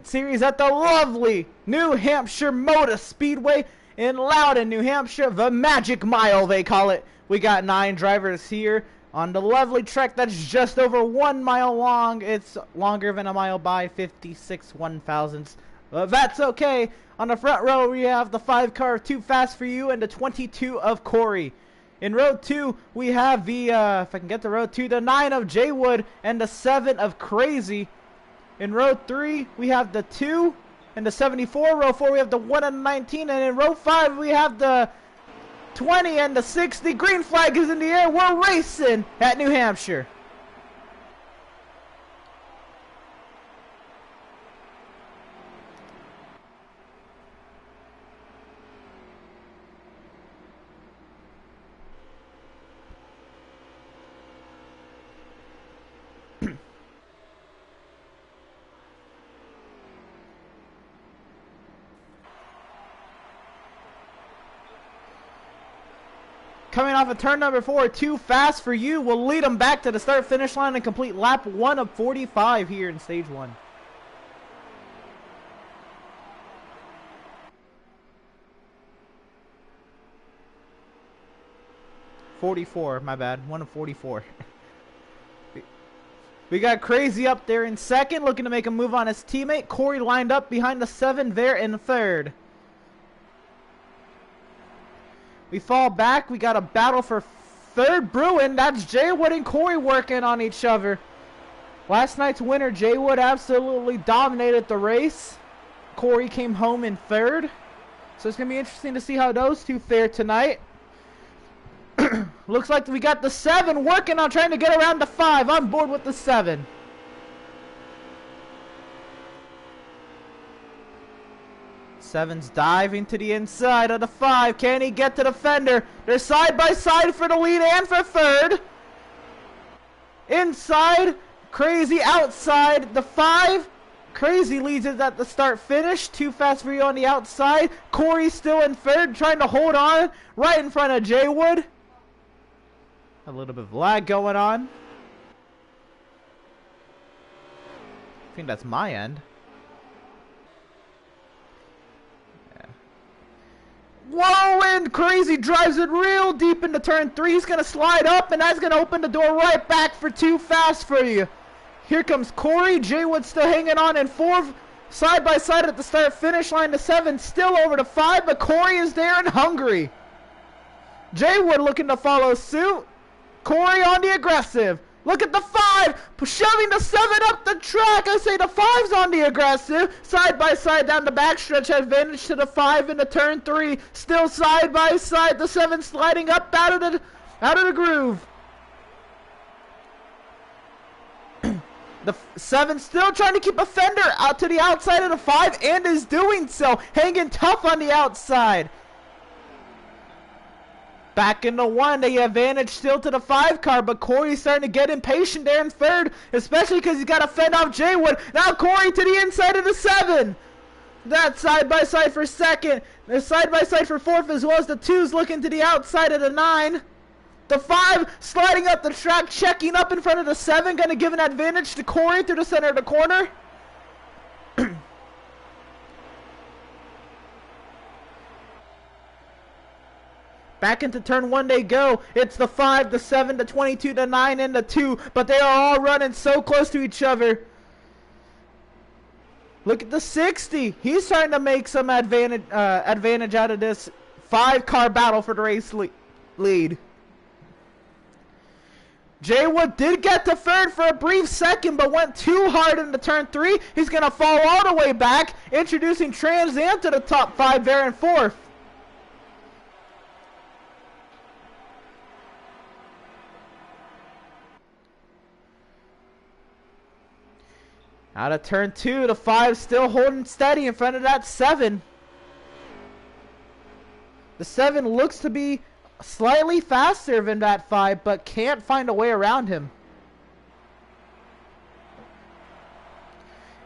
Sprint Series at the lovely New Hampshire Motor Speedway in Loudon, New Hampshire. The Magic Mile, they call it. We got 9 drivers here on the lovely track that's just over 1 mile long. It's longer than a mile by 56 1/1000ths. That's okay. On the front row, we have the 5 car of Too Fast For You and the 22 of Corey. In row 2, we have the, if I can get to row 2, the 9 of Jay Wood and the 7 of Crazy. In row 3, we have the 2 and the 74. Row 4, we have the 1 and the 19. And in row 5, we have the 20 and the 60. Green flag is in the air. We're racing at New Hampshire. Coming off of turn number 4, Too Fast For You will lead them back to the start-finish line and complete lap 1 of 45 here in stage 1. My bad. 1 of 44. We got Crazy up there in second, looking to make a move on his teammate. Corey lined up behind the 7 there in third. We fall back. We got a battle for third brewing. That's Jay Wood and Corey working on each other. Last night's winner, Jay Wood, absolutely dominated the race. Corey came home in third. So it's going to be interesting to see how those two fare tonight. Looks like we got the 7 working on trying to get around the 5. On board with the 7. Seven's diving to the inside of the 5. Can he get to the fender? They're side by side for the lead and for third. Inside, Crazy outside. The 5, Crazy leads it at the start finish. Too Fast For You on the outside. Corey still in third, trying to hold on right in front of Jay Wood. A little bit of lag going on. I think that's my end. Whoa, and Crazy drives it real deep into turn 3. He's going to slide up, and that's going to open the door right back for Too Fast For You. Here comes Corey. Jay Wood still hanging on in 4th. Side by side at the start-finish line. The 7 still over the 5, but Corey is there and hungry. Jay Wood looking to follow suit. Corey on the aggressive. Look at the 5, shoving the 7 up the track. I say the 5's on the aggressive. Side by side down the backstretch, advantage to the 5 in the turn 3. Still side by side, the 7 sliding up out of the groove. The 7 still trying to keep a fender out to the outside of the 5 and is doing so. Hanging tough on the outside. Back into 1, the advantage still to the 5 car, but Corey's starting to get impatient there in third, especially because he's got to fend off Jay Wood. Now Corey to the inside of the 7. That's side by side for second. They're side by side for 4th, as well as the 2's looking to the outside of the 9. The 5 sliding up the track, checking up in front of the 7, going to give an advantage to Corey through the center of the corner. Back into turn 1 they go. It's the 5, the 7, the 22, the 9, and the 2. But they are all running so close to each other. Look at the 60. He's trying to make some advantage out of this 5-car battle for the race lead. Jay Wood did get to third for a brief second, but went too hard into turn 3. He's going to fall all the way back, introducing Trans Am to the top 5 there in 4th. Out of turn 2, the 5 still holding steady in front of that 7. The 7 looks to be slightly faster than that 5, but can't find a way around him.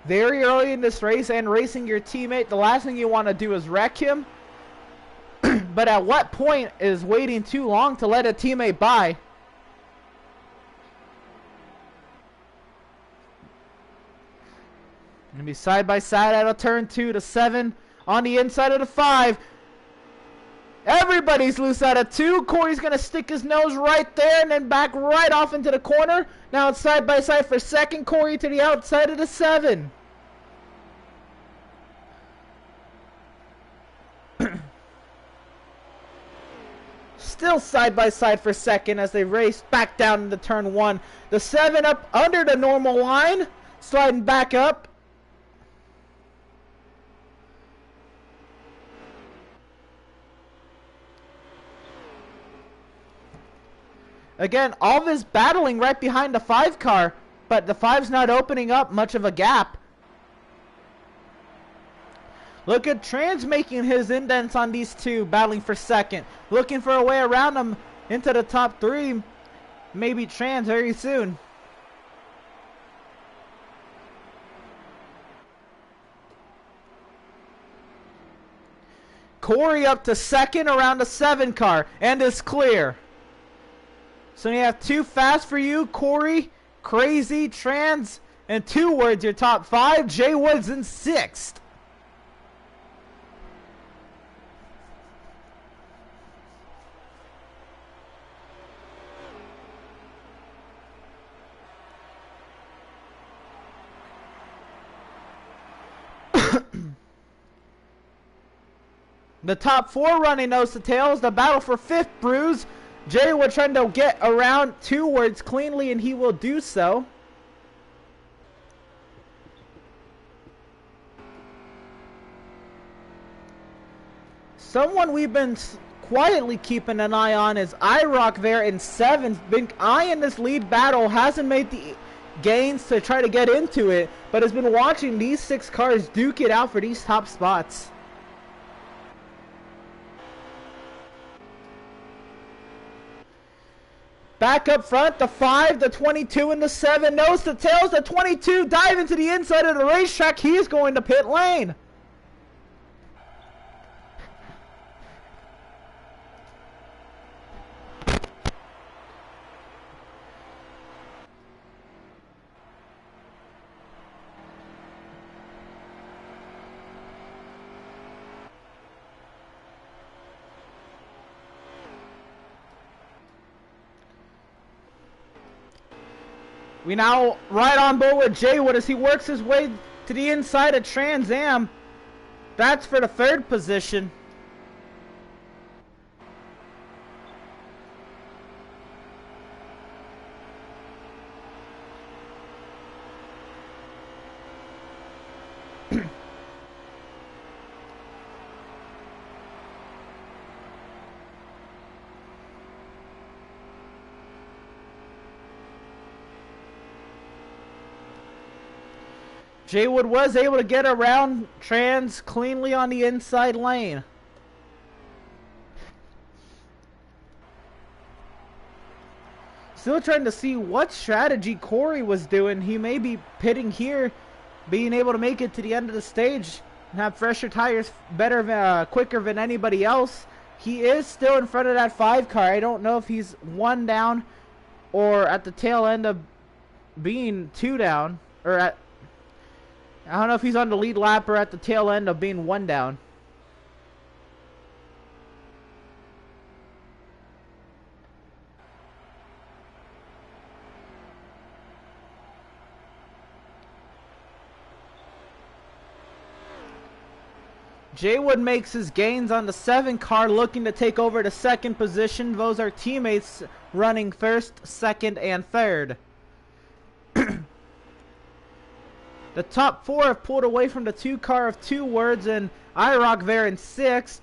Very early in this race and racing your teammate, the last thing you want to do is wreck him. But at what point is waiting too long to let a teammate by? Gonna be side by side out of turn 2. The 7 on the inside of the 5. Everybody's loose out of 2. Corey's gonna stick his nose right there and then back right off into the corner. Now it's side by side for second. Corey to the outside of the 7. Still side by side for second as they race back down into turn 1. The 7 up under the normal line, sliding back up. Again, all this battling right behind the 5 car, but the 5's not opening up much of a gap. Look at Trans making his indents on these 2, battling for second. Looking for a way around them into the top 3. Maybe Trans very soon. Corey up to second around the 7 car, and is clear. So you have 2 fast for you, Corey, Crazy, Trans, and 2 words your top 5. Jay Woods in 6th. The top 4 running nose to tails. The battle for 5th bruise. Jay Wood trying to get around 2 words cleanly, and he will do so. Someone we've been quietly keeping an eye on is iRock there in 7th. Been eyeing this lead battle. Hasn't made the gains to try to get into it, but has been watching these 6 cars duke it out for these top spots. Back up front, the 5, the 22, and the 7. Nose to tails, the 22. Dive into the inside of the racetrack. He is going to pit lane. We now right on board with Jay Wood as he works his way to the inside of Trans Am. That's for the 3rd position. Jay Wood was able to get around Trans cleanly on the inside lane. Still trying to see what strategy Corey was doing. He may be pitting here, being able to make it to the end of the stage and have fresher tires, better, quicker than anybody else. He is still in front of that 5 car. I don't know if he's 1 down or at the tail end of being 2 down, or at, I don't know if he's on the lead lap or at the tail end of being 1 down. Jay Wood makes his gains on the 7 car, looking to take over the 2nd position. Those are teammates running 1st, 2nd, and 3rd. The top 4 have pulled away from the 2 car of 2 words, and iRock there in 6th.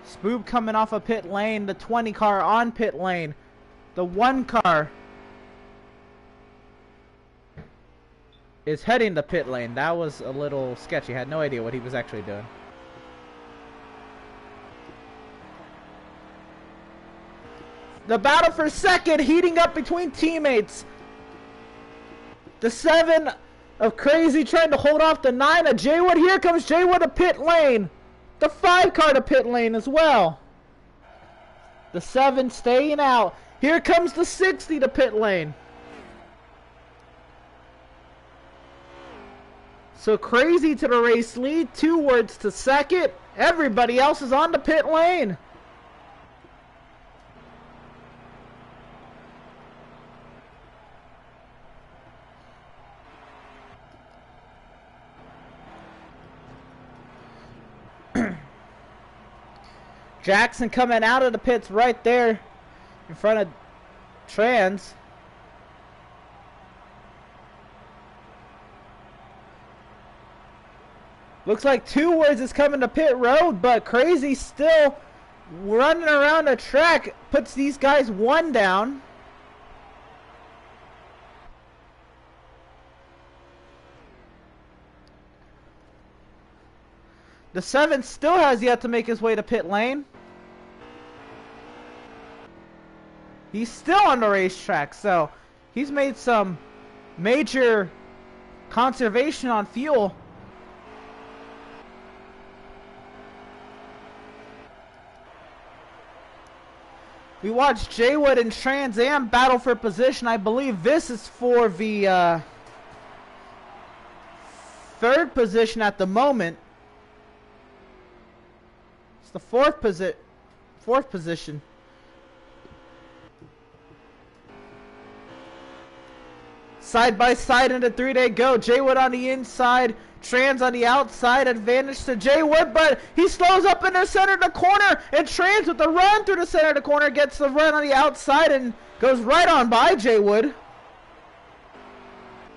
Spoob coming off a pit lane. The 20 car on pit lane. The 1 car is heading to pit lane. That was a little sketchy. I had no idea what he was actually doing. The battle for 2nd heating up between teammates. The 7 of Crazy trying to hold off the 9 of Jay Wood. Here comes Jay Wood to pit lane. The 5 car to pit lane as well. The 7 staying out. Here comes the 60 to pit lane. So Crazy to the race lead, 2 words to second. Everybody else is on the pit lane. Jackson coming out of the pits right there in front of Trans. Looks like 2 words is coming to pit road, but Crazy still running around the track. Puts these guys 1 down. The 7 still has yet to make his way to pit lane. He's still on the racetrack, so he's made some major conservation on fuel. We watched Jaywood and Trans Am battle for position. I believe this is for the 3rd position at the moment. It's the 4th position. Side by side into 3 they go. Jaywood on the inside, Trans on the outside. Advantage to Jaywood, but he slows up in the center of the corner, and Trans with the run through the center of the corner gets the run on the outside and goes right on by Jaywood.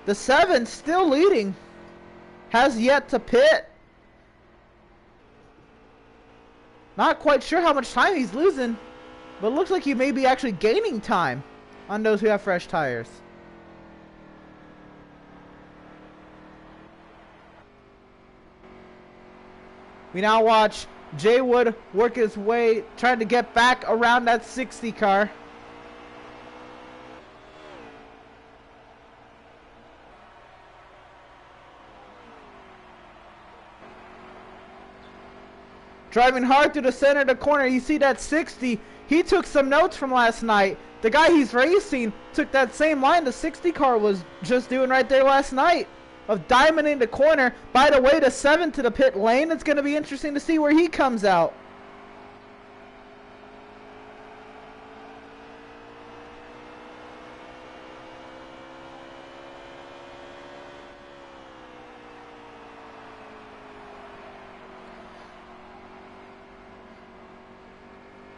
The 7 still leading, has yet to pit. Not quite sure how much time he's losing, but it looks like he may be actually gaining time on those who have fresh tires. We now watch Jaywood work his way, trying to get back around that 60 car. Driving hard through the center of the corner. You see that 60. He took some notes from last night. The guy he's racing took that same line the 60 car was just doing right there last night, of diamonding the corner. By the way, the 7 to the pit lane. It's going to be interesting to see where he comes out.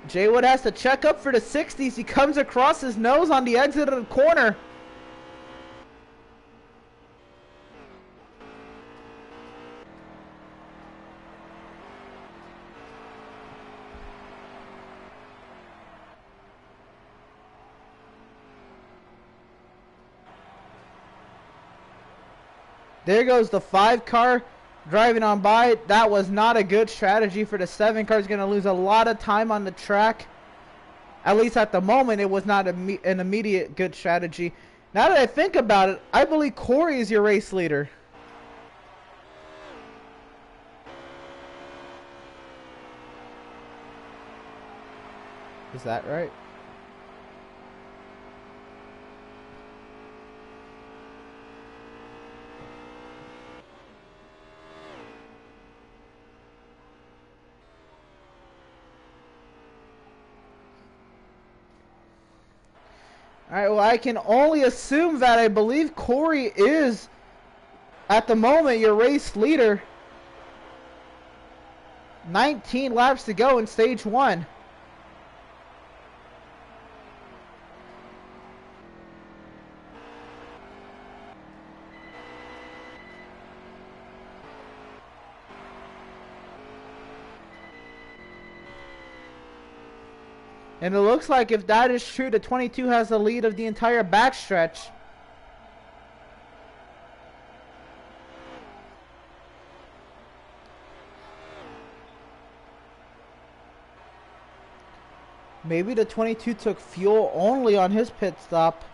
Jaywood has to check up for the 60s. He comes across his nose on the exit of the corner. There goes the 5 car driving on by. That was not a good strategy for the 7 car. Is going to lose a lot of time on the track. At least at the moment, it was not an immediate good strategy. Now that I think about it, I believe Corey is your race leader. Is that right? Alright, well, I can only assume that. I believe Corey is, at the moment, your race leader. 19 laps to go in stage 1. And it looks like if that is true, the 22 has the lead of the entire backstretch. Maybe the 22 took fuel only on his pit stop.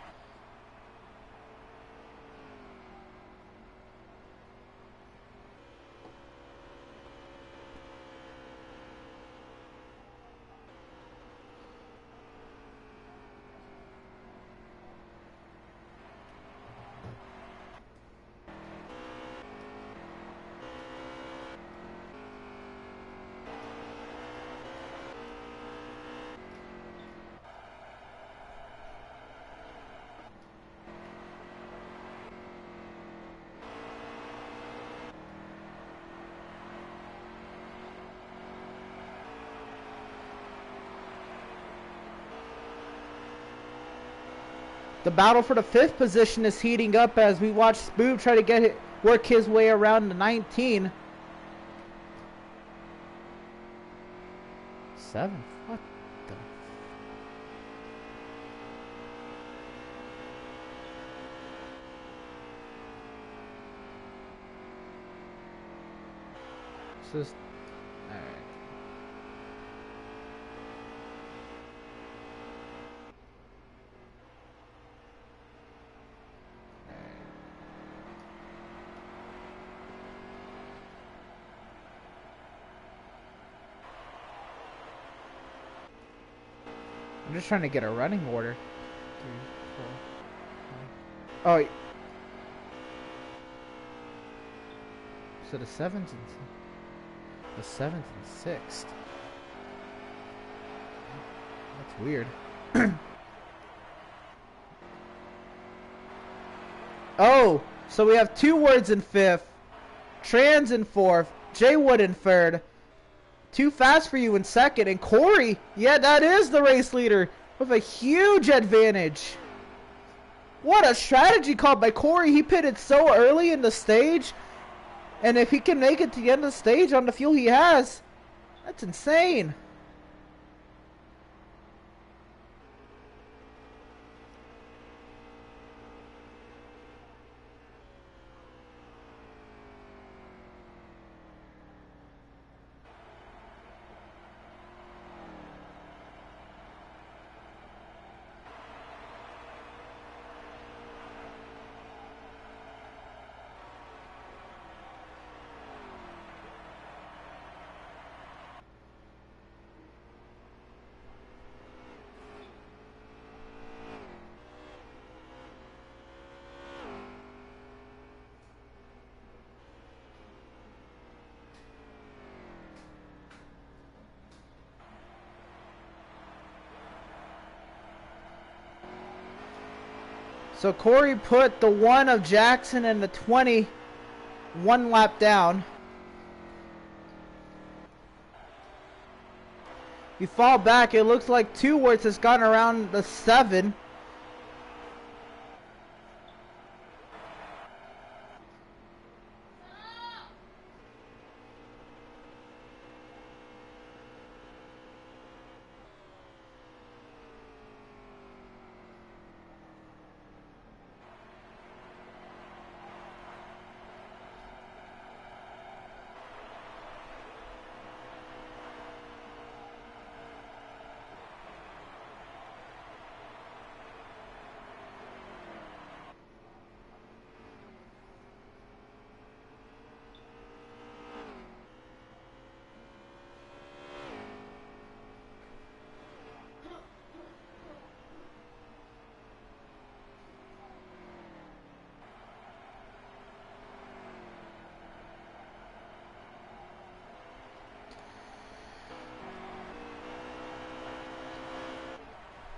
The battle for the 5th position is heating up as we watch Spoob try to work his way around the 19. 7. What the? This is all right. I'm just trying to get a running order. 3, 4, 5. Oh. So the 7th and 6th. That's weird. Oh, so we have 2 words in 5th, Trans in 4th, J Wood in 3rd. Too fast for you in 2nd, and Corey, yeah, that is the race leader with a huge advantage. What a strategy called by Corey. He pitted so early in the stage, and if he can make it to the end of the stage on the fuel he has, that's insane. So Corey put the 1 of Jackson and the 20 1 lap down. You fall back, it looks like 2 words has gone around the 7.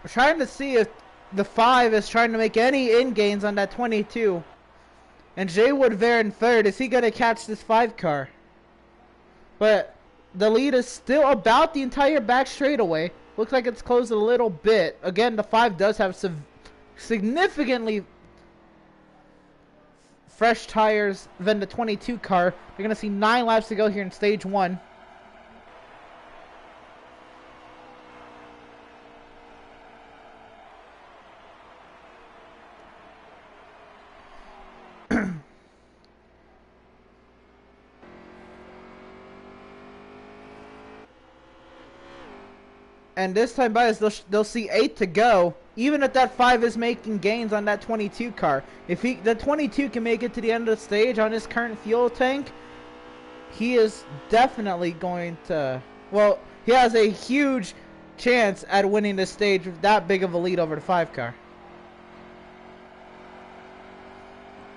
We're trying to see if the 5 is trying to make any in gains on that 22. And Jay Wood there in 3rd. Is he going to catch this 5 car? But the lead is still about the entire back straightaway. Looks like it's closed a little bit. Again, the 5 does have significantly fresh tires than the 22 car. You're going to see 9 laps to go here in stage 1. And this time, guys, they'll see 8 to go. Even if that 5 is making gains on that 22 car. If the 22 can make it to the end of the stage on his current fuel tank, he is definitely going to... Well, he has a huge chance at winning this stage with that big of a lead over the 5 car.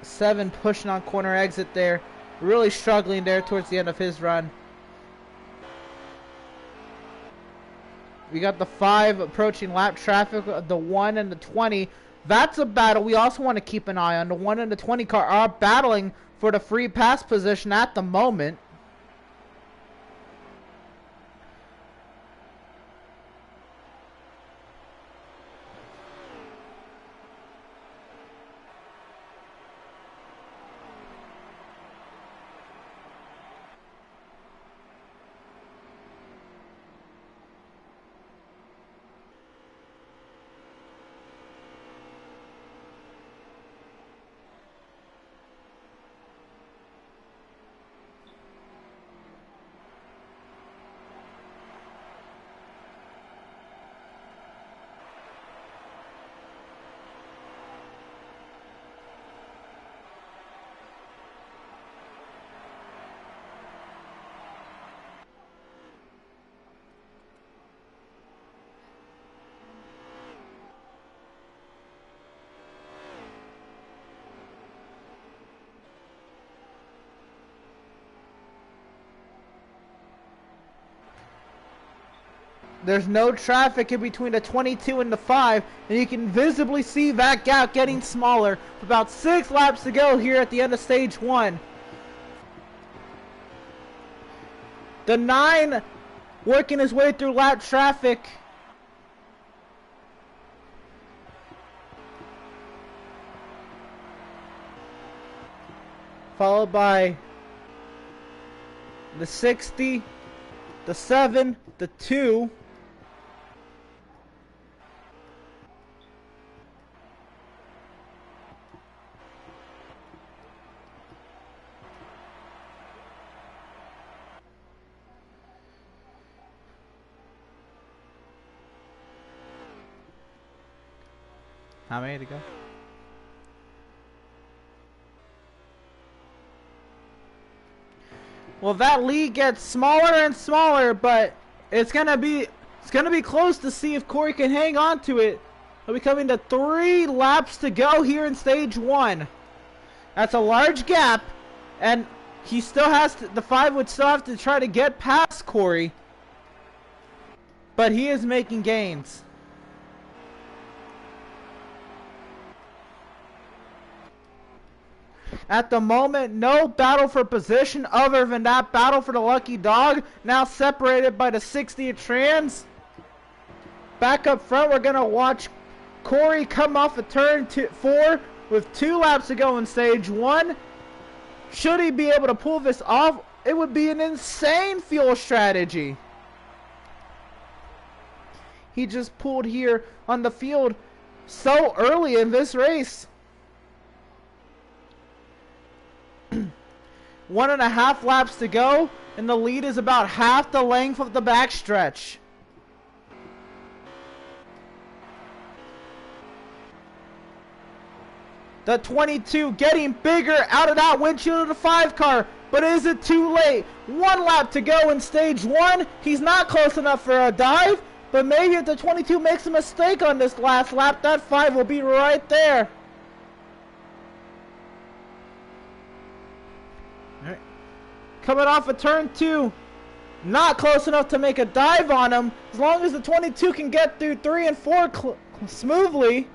7 pushing on corner exit there. Really struggling there towards the end of his run. We got the 5 approaching lap traffic, the 1 and the 20. That's a battle we also want to keep an eye on. The 1 and the 20 car are battling for the free pass position at the moment. There's no traffic in between the 22 and the 5, and you can visibly see that gap getting smaller. About 6 laps to go here at the end of stage 1. The 9 working his way through lap traffic. Followed by the 60, the 7, the 2. How many to go? Well, that lead gets smaller and smaller, but it's gonna be close to see if Corey can hang on to it. It'll be coming to 3 laps to go here in stage 1. That's a large gap, and he still has to. The 5 would still have to try to get past Corey, but he is making gains. At the moment, no battle for position other than that battle for the lucky dog. Now separated by the 60 trans. Back up front, we're going to watch Corey come off of turn 4 with 2 laps to go in stage 1. Should he be able to pull this off, it would be an insane fuel strategy. He just pulled here on the field so early in this race. 1.5 laps to go, and the lead is about half the length of the backstretch. The 22 getting bigger out of that windshield of the 5 car, but is it too late? 1 lap to go in stage 1. He's not close enough for a dive, but maybe if the 22 makes a mistake on this last lap, that 5 will be right there. Coming off of turn 2, not close enough to make a dive on him. As long as the 22 can get through 3 and 4 smoothly,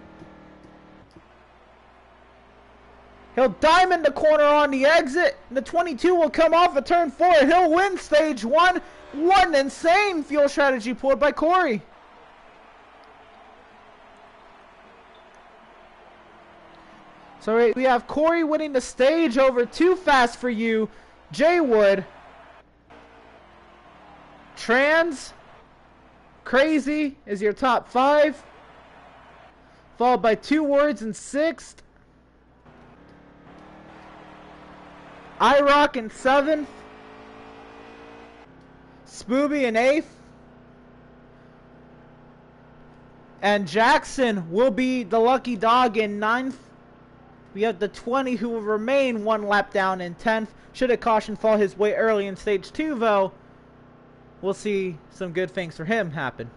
he'll diamond the corner on the exit. And the 22 will come off of turn 4 and he'll win stage 1. What an insane fuel strategy pulled by Corey. So we have Corey winning the stage over Too Fast For You, Jay Wood, Trans, Crazy is your top 5, followed by 2 Words in 6th, iRock in 7th, Spooby in 8th, and Jackson will be the lucky dog in 9th. We have the 20 who will remain 1 lap down in 10th. Should a caution fall his way early in stage 2, though, we'll see some good things for him happen.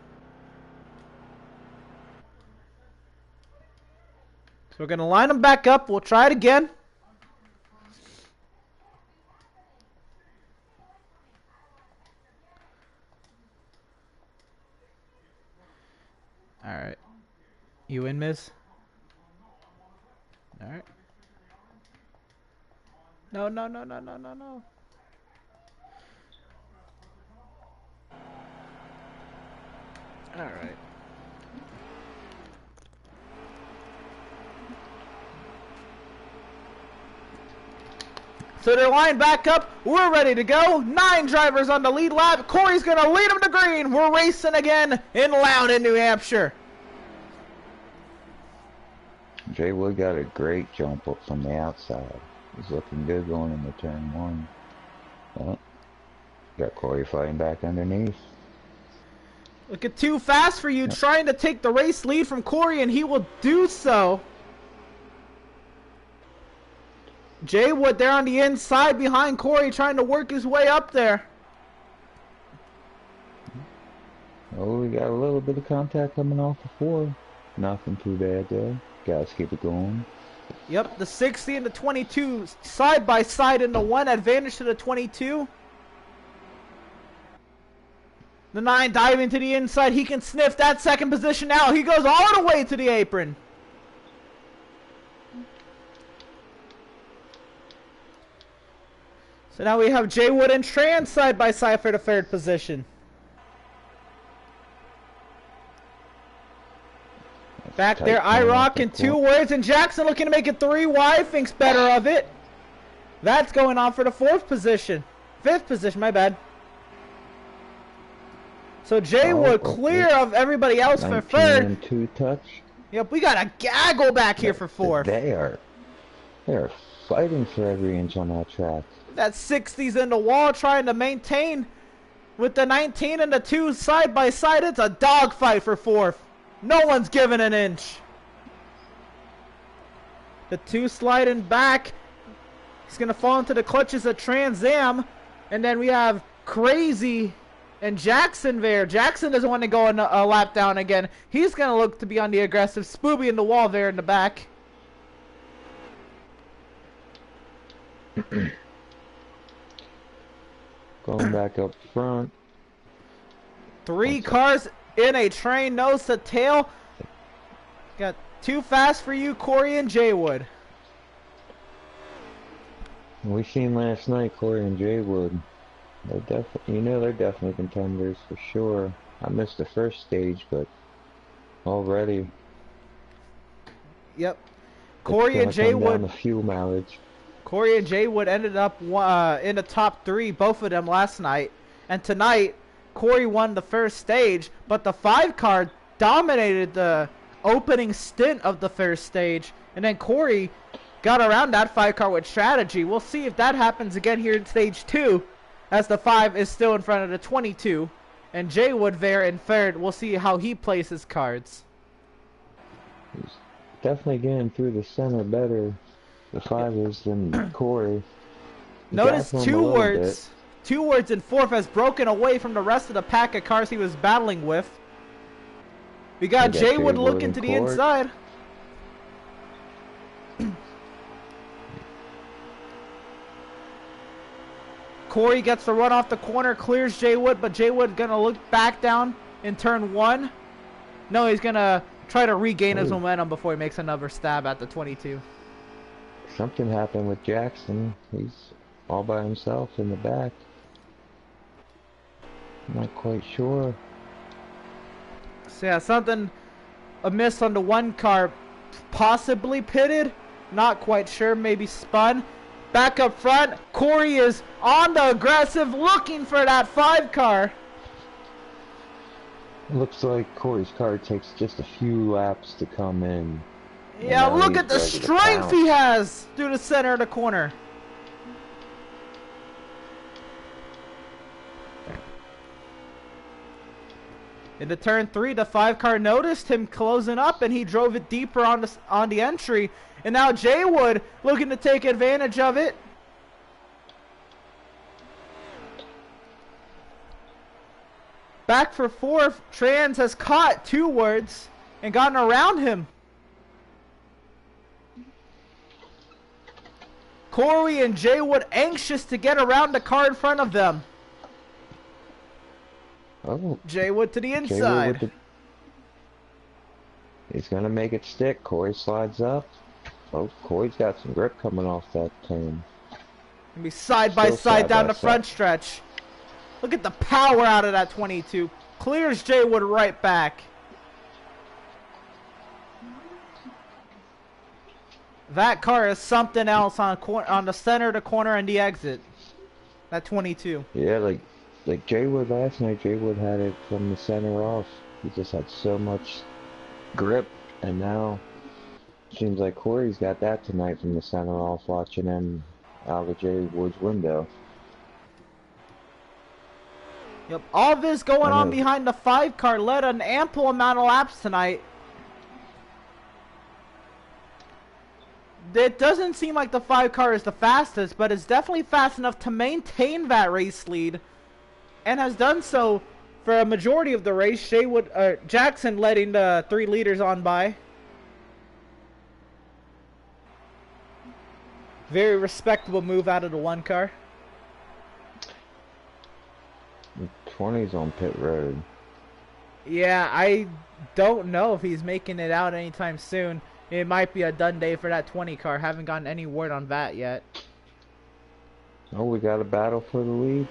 So we're going to line them back up. We'll try it again. Alright. You in, Miz? Alright. No. Alright. So they're lined back up. We're ready to go. 9 drivers on the lead lap. Corey's going to lead them to green. We're racing again in Loudon, New Hampshire. Jay Wood got a great jump up from the outside. He's looking good going into turn 1. Well, got Corey fighting back underneath. Look at Too Fast For You trying to take the race lead from Corey, and he will do so. Jay Wood there on the inside behind Corey trying to work his way up there. Oh, we got a little bit of contact coming off the 4. Nothing too bad there. Guys, keep it going. Yep, the 60 and the 22 side by side in the 1, advantage to the 22. The 9 diving to the inside. He can sniff that second position out. He goes all the way to the apron. So now we have Jay Wood and Tran side by side for the 3rd position. Back there, IROC in 2 words, and Jackson looking to make it 3 wide, thinks better of it. That's going on for the 4th position. 5th position, my bad. So Jay Wood clear of everybody else for 3rd. And 2 touch. Yep, we got a gaggle back here for 4th. They are fighting for every inch on that track. That 60's in the wall, trying to maintain with the 19 and the 2 side by side. It's a dogfight for 4th. No one's giving an inch. The 2 sliding back. He's going to fall into the clutches of Trans Am. And then we have Crazy and Jackson there. Jackson doesn't want to go a lap down again. He's going to look to be on the aggressive. Spooby in the wall there in the back. Going back up front. 3 cars in a train, nose to tail. Got 2 fast for you, Corey and Jay Wood. We seen last night Corey and Jay Wood. They're definitely contenders for sure. I missed the 1st stage, but already. Yep. Corey and Jay Wood. The fuel mileage. Corey and Jay Wood ended up in the top 3, both of them last night, and tonight Corey won the 1st stage, but the 5 car dominated the opening stint of the 1st stage, and then Corey got around that 5 car with strategy. We'll see if that happens again here in stage 2, as the 5 is still in front of the 22, and Jay Wood there in 3rd. We'll see how he plays his cards. He's definitely getting through the center better, the 5 is, than Corey. Notice 2 words. 2 words in 4th has broken away from the rest of the pack of cars he was battling with. We got Jay Wood looking to the inside. Corey gets the run off the corner, clears Jay Wood, but Jay Wood gonna look back down in turn 1. No, he's gonna try to regain his momentum before he makes another stab at the 22. Something happened with Jackson. He's all by himself in the back. I'm not quite sure. So yeah, something amiss on the 1 car. Possibly pitted. Not quite sure. Maybe spun. Back up front. Corey is on the aggressive, looking for that 5 car. Looks like Corey's car takes just a few laps to come in. Yeah, look at the strength he has through the center of the corner. Into turn 3, the 5 car noticed him closing up, and he drove it deeper on the entry. And now Jay Wood looking to take advantage of it. Back for 4th, Trans has caught 2 words and gotten around him. Corey and Jay Wood anxious to get around the car in front of them. Oh, Jay Wood to the inside. He's going to make it stick. Corey slides up. Oh, Corey's got some grip coming off that turn. Gonna be side by side down the front stretch. Look at the power out of that 22. Clears Jay Wood right back. That car is something else on the center of the corner and the exit. That 22. Yeah, like Jay Wood last night, Jay Wood had it from the center off. He just had so much grip, and now seems like Corey's got that tonight from the center off, watching him out of Jay Wood's window. Yep, all this going on behind the 5 car led an ample amount of laps tonight. It doesn't seem like the 5 car is the fastest, but it's definitely fast enough to maintain that race lead, and has done so for a majority of the race. Jackson letting the 3 leaders on by. Very respectable move out of the 1 car. 20's on pit road. Yeah, I don't know if he's making it out anytime soon. It might be a done day for that 20 car. Haven't gotten any word on that yet. Oh, we got a battle for the lead.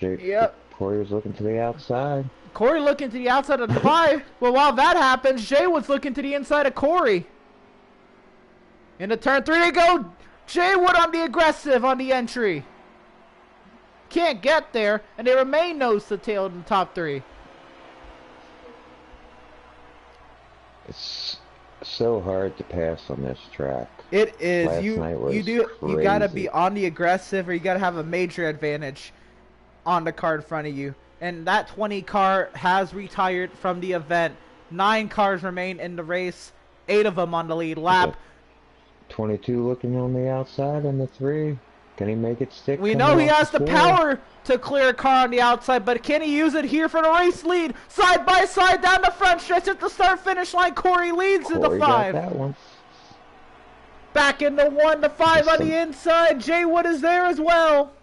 Yep. Corey's looking to the outside. Corey looking to the outside of the 5. Well, while that happens, Jay was looking to the inside of Corey. Into turn 3 they go. Jay Wood on the aggressive on the entry. Can't get there, and they remain nose to tail in the top 3. It's so hard to pass on this track. It is. Last night was You crazy. gotta be on the aggressive, or you gotta have a major advantage on the car in front of you. And that 20 car has retired from the event. 9 cars remain in the race. 8 of them on the lead lap. 22 looking on the outside and the 3. Can he make it stick? We know he has the power to clear a car on the outside, but can he use it here for the race lead? Side by side down the front stretch at the start-finish line. Corey leads in the 5. Got that one. Back in the 1, the 5 on the inside. Jay Wood is there as well.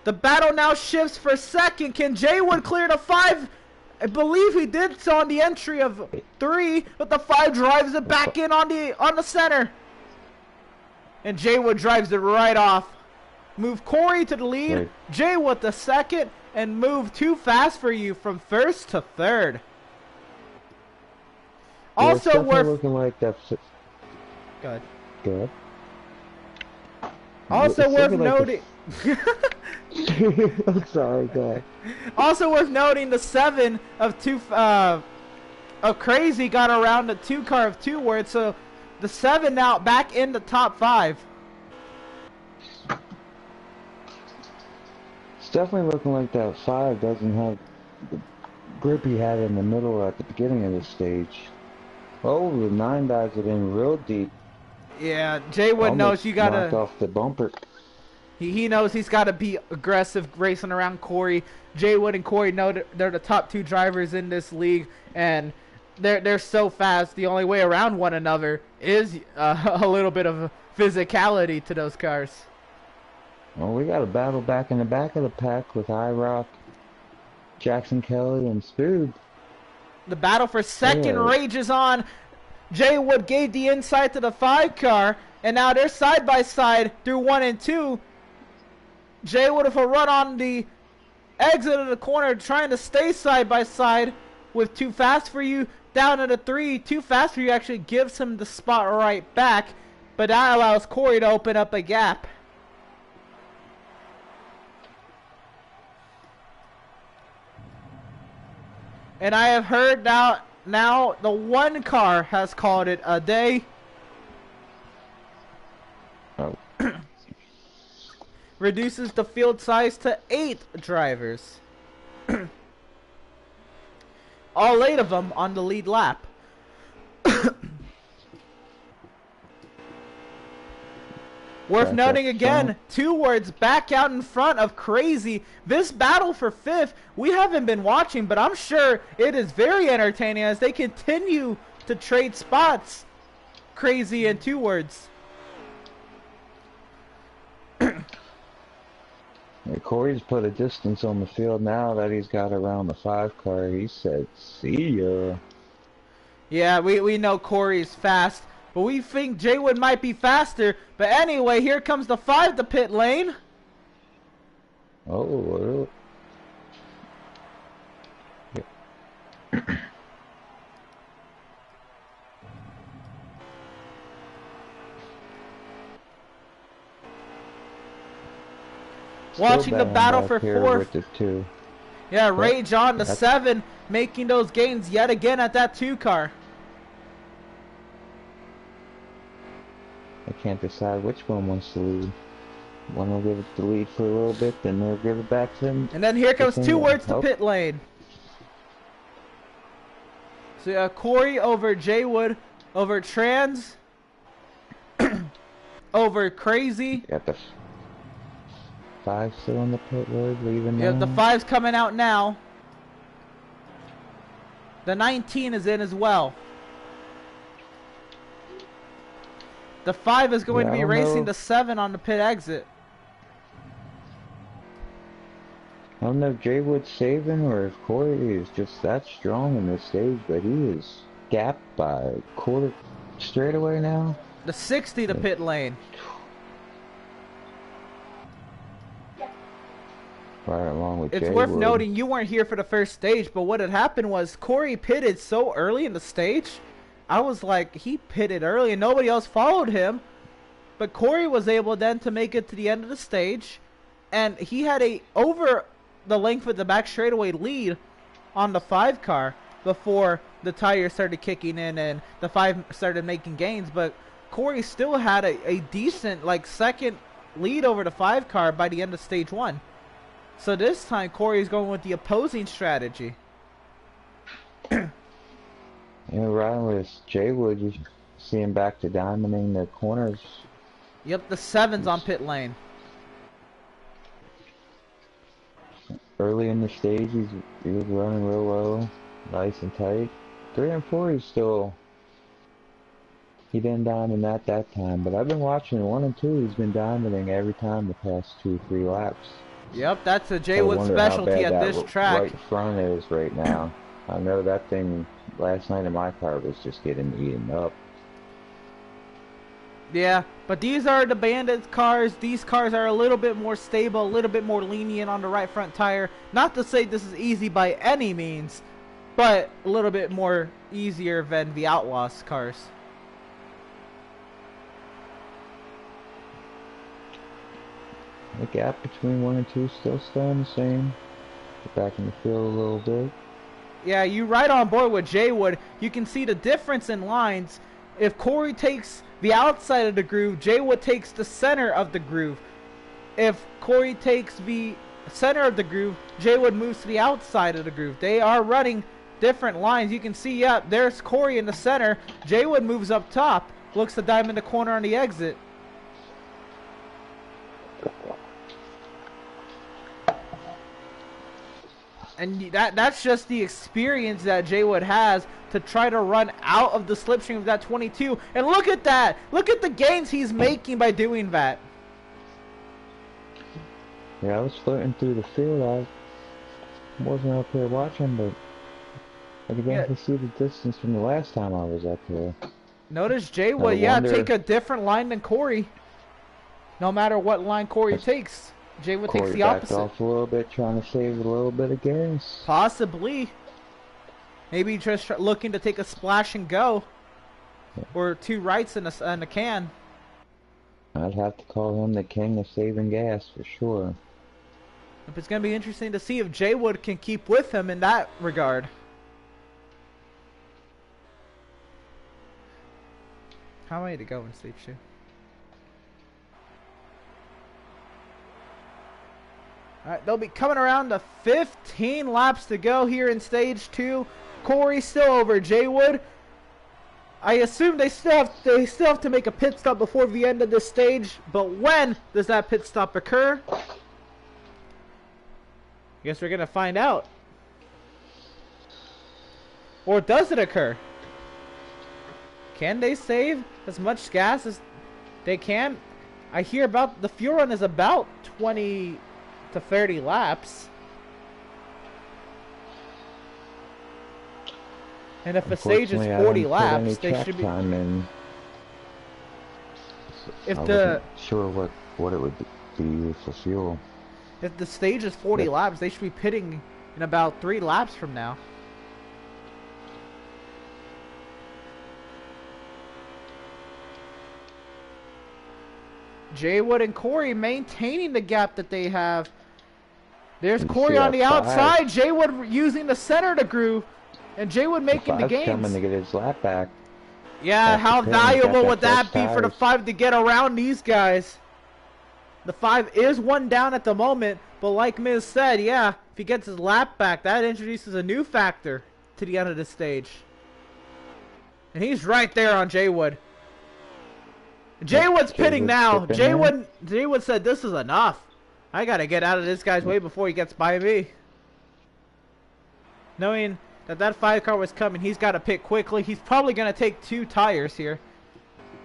The battle now shifts for second. Can Jay Wood clear the 5? I believe he did so on the entry of 3, but the 5 drives it back in on the center. And Jay Wood drives it right off. Move Corey to the lead, Right. Jay Wood the second, and move Too Fast for You from 1st to 3rd. Also worth looking like that. good. Good. Also It's worth looking like noting. I'm sorry, go ahead. Also worth noting the 7 of Crazy got around the 2 car of 2 Word, so the 7 now back in the top 5. It's definitely looking like that 5 doesn't have the grip he had in the middle at the beginning of the stage. Oh, the 9 dives it in real deep. Yeah, Jay Wood knows you gotta. Knocked off the bumper. He knows he's got to be aggressive racing around Corey. Jay Wood and Corey know that they're the top 2 drivers in this league, and they're so fast. The only way around one another is a little bit of physicality to those cars. Well, we got a battle back in the back of the pack with IROC, Jackson Kelly, and Spoob. The battle for second Yeah. rages on. Jay Wood gave the inside to the 5 car, and now they're side by side through 1 and 2. Jay Wood with a run on the exit of the corner, trying to stay side by side with Too Fast for You down at a 3. Too Fast for You actually gives him the spot right back, but that allows Corey to open up a gap. And I have heard now the 1 car has called it a day. Oh. Reduces the field size to 8 drivers. All 8 of them on the lead lap. Worth noting again, 2 Words back out in front of Crazy. This battle for 5th, we haven't been watching, but I'm sure it is very entertaining as they continue to trade spots. Crazy and 2 Words. Corey's put a distance on the field now that he's got around the 5 car. He said, see ya. Yeah, we know Corey's fast, but we think Jay Wood might be faster. But anyway, here comes the 5 to pit lane. Oh, well. Watching the battle for 4th. With the 2. Yeah, Rage on the 7, making those gains yet again at that 2 car. I can't decide which one wants to lead. One will give it the lead for a little bit, then they'll give it back to him. And then here comes 2 Words to pit lane. So Corey over Jay Wood, over Trans, over Crazy. Got the 5 still on the pit road, leaving Yeah, now. the 5's coming out now. The 19 is in as well. The 5 is going to I be don't racing know. the 7 on the pit exit. I don't know if Jay Wood's saving or if Corey is just that strong in this stage, but he is gapped by a quarter straightaway now. The 60 to pit lane. Right along with It's Jay worth Wood. noting you weren't here for the first stage, but what had happened was Corey pitted so early in the stage. I was like, he pitted early and nobody else followed him. But Corey was able then to make it to the end of the stage, and he had a over the length of the back straightaway lead on the 5 car before the tires started kicking in and the 5 started making gains. But Corey still had a decent like second lead over the 5 car by the end of stage 1. So this time Corey's going with the opposing strategy. Yeah, right with Jay Wood, you see him back to diamonding the corners. Yep, the 7's on pit lane. Early in the stage, he was running real low, nice and tight. 3 and 4, he didn't diamond that time. But I've been watching 1 and 2. He's been diamonding every time the past 2-3 laps. Yep, that's a Jay I Wood wonder how specialty bad at that this track. right front is right now. I know that thing last night in my car was just getting eaten up. Yeah, but these are the Bandits cars. These cars are a little bit more stable, a little bit more lenient on the right front tire. Not to say this is easy by any means, but a little bit more easier than the Outlaws cars. The gap between 1 and 2 is still staying the same. Get back in the field a little bit. Yeah, you right on board with Jay Wood. You can see the difference in lines. If Corey takes the outside of the groove, Jay Wood takes the center of the groove. If Corey takes the center of the groove, Jay Wood moves to the outside of the groove. They are running different lines. You can see, yeah, there's Corey in the center. Jay Wood moves up top, looks to diamond the corner on the exit. And that's just the experience that Jay Wood has to try to run out of the slipstream of that 22. And look at that! Look at the gains he's making by doing that. Yeah, I was floating through the field. I wasn't up here watching, but I began to see the distance from the last time I was up here. Notice Jay Wood, take a different line than Corey. No matter what line Corey takes. Jay Wood takes the opposite. Corey backed off a little bit, trying to save a little bit of gas. Possibly. Maybe just looking to take a splash and go. Yeah. Or 2 rights in a can. I'd have to call him the king of saving gas for sure. It's going to be interesting to see if Jay Wood can keep with him in that regard. How many to go in stage 2? Alright, they'll be coming around to 15 laps to go here in stage 2. Corey still over Jay Wood. I assume they still have to make a pit stop before the end of this stage, but when does that pit stop occur? Guess we're gonna find out. Or does it occur? Can they save as much gas as they can? I hear about the fuel run is about 20 to 30 laps. And if a stage is 40 laps, they should be. If I the wasn't sure what it would be for fuel. If the stage is 40 laps, they should be pitting in about 3 laps from now. Jay Wood and Corey maintaining the gap that they have. There's Corey on the outside. Jay Wood using the center of the groove. And Jay Wood making the gains. Coming to get his lap back. Yeah, how valuable would that be for the 5 to get around these guys? The 5 is 1 down at the moment, but like Miz said, yeah, if he gets his lap back, that introduces a new factor to the end of the stage. And he's right there on Jay Wood. Jay Wood's pitting now. Jay Wood said, this is enough. I gotta get out of this guy's way before he gets by me. Knowing that 5 car was coming, he's got to pit quickly. He's probably gonna take 2 tires here.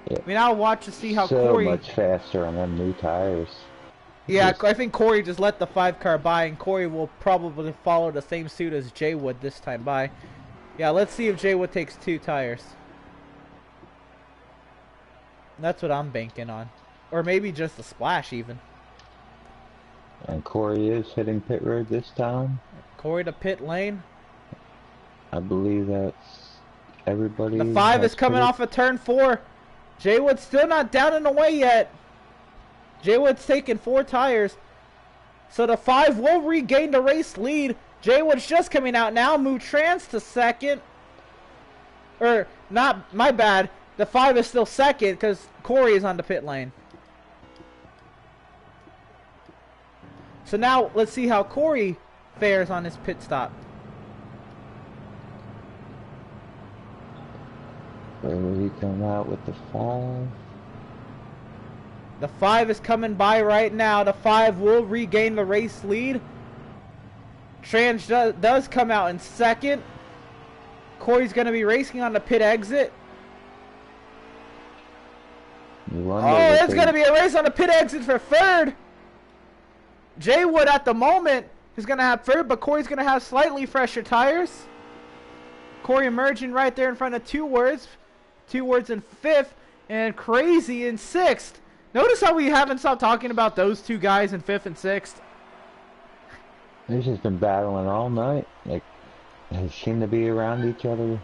Yeah. I mean, I'll watch to see how So Corey... much faster on them new tires. Yeah, I think Corey just let the 5 car by, and Corey will probably follow the same suit as Jay would this time by. Yeah, let's see if Jay Wood takes 2 tires. That's what I'm banking on. Or maybe just a splash, even. And Corey is hitting pit road this time. Corey to pit lane. I believe that's everybody. The 5 is coming off of turn 4. Jay Wood's still not down and away yet. Jay Wood's taking 4 tires. So the 5 will regain the race lead. Jay Wood's just coming out now. Move Trans to second. Or, not, my bad. The 5 is still second because Corey is on the pit lane. So now, let's see how Corey fares on his pit stop. Where will he come out with the 5? The 5 is coming by right now. The 5 will regain the race lead. Trans does come out in second. Corey's going to be racing on the pit exit. Oh, it's going to be a race on the pit exit for third. Jay Wood at the moment is going to have third, but Corey's going to have slightly fresher tires. Corey emerging right there in front of 2 words. 2 words in 5th, and Crazy in 6th. Notice how we haven't stopped talking about those 2 guys in 5th and 6th. They've just been battling all night. Like, they seem to be around each other.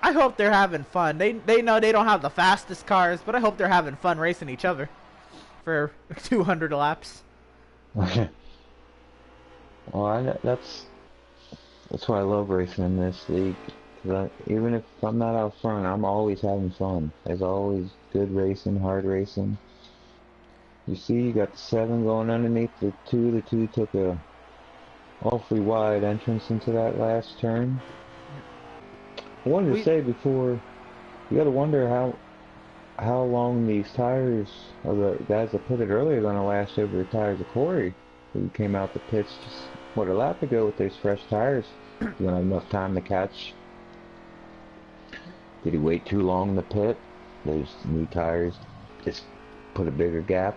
I hope they're having fun. They know they don't have the fastest cars, but I hope they're having fun racing each other for 200 laps. Well, that's why I love racing in this league. Even if I'm not out front, I'm always having fun. There's always good racing, hard racing. You see, you got the 7 going underneath the 2. The 2 took a awfully wide entrance into that last turn. I wanted to say before, you got to wonder how long these tires of the guys that pitted earlier are going to last over the tires of Corey, who came out the pits just a lap ago with those fresh tires. You don't have enough time to catch. Did he wait too long in the pit? Those new tires just put a bigger gap.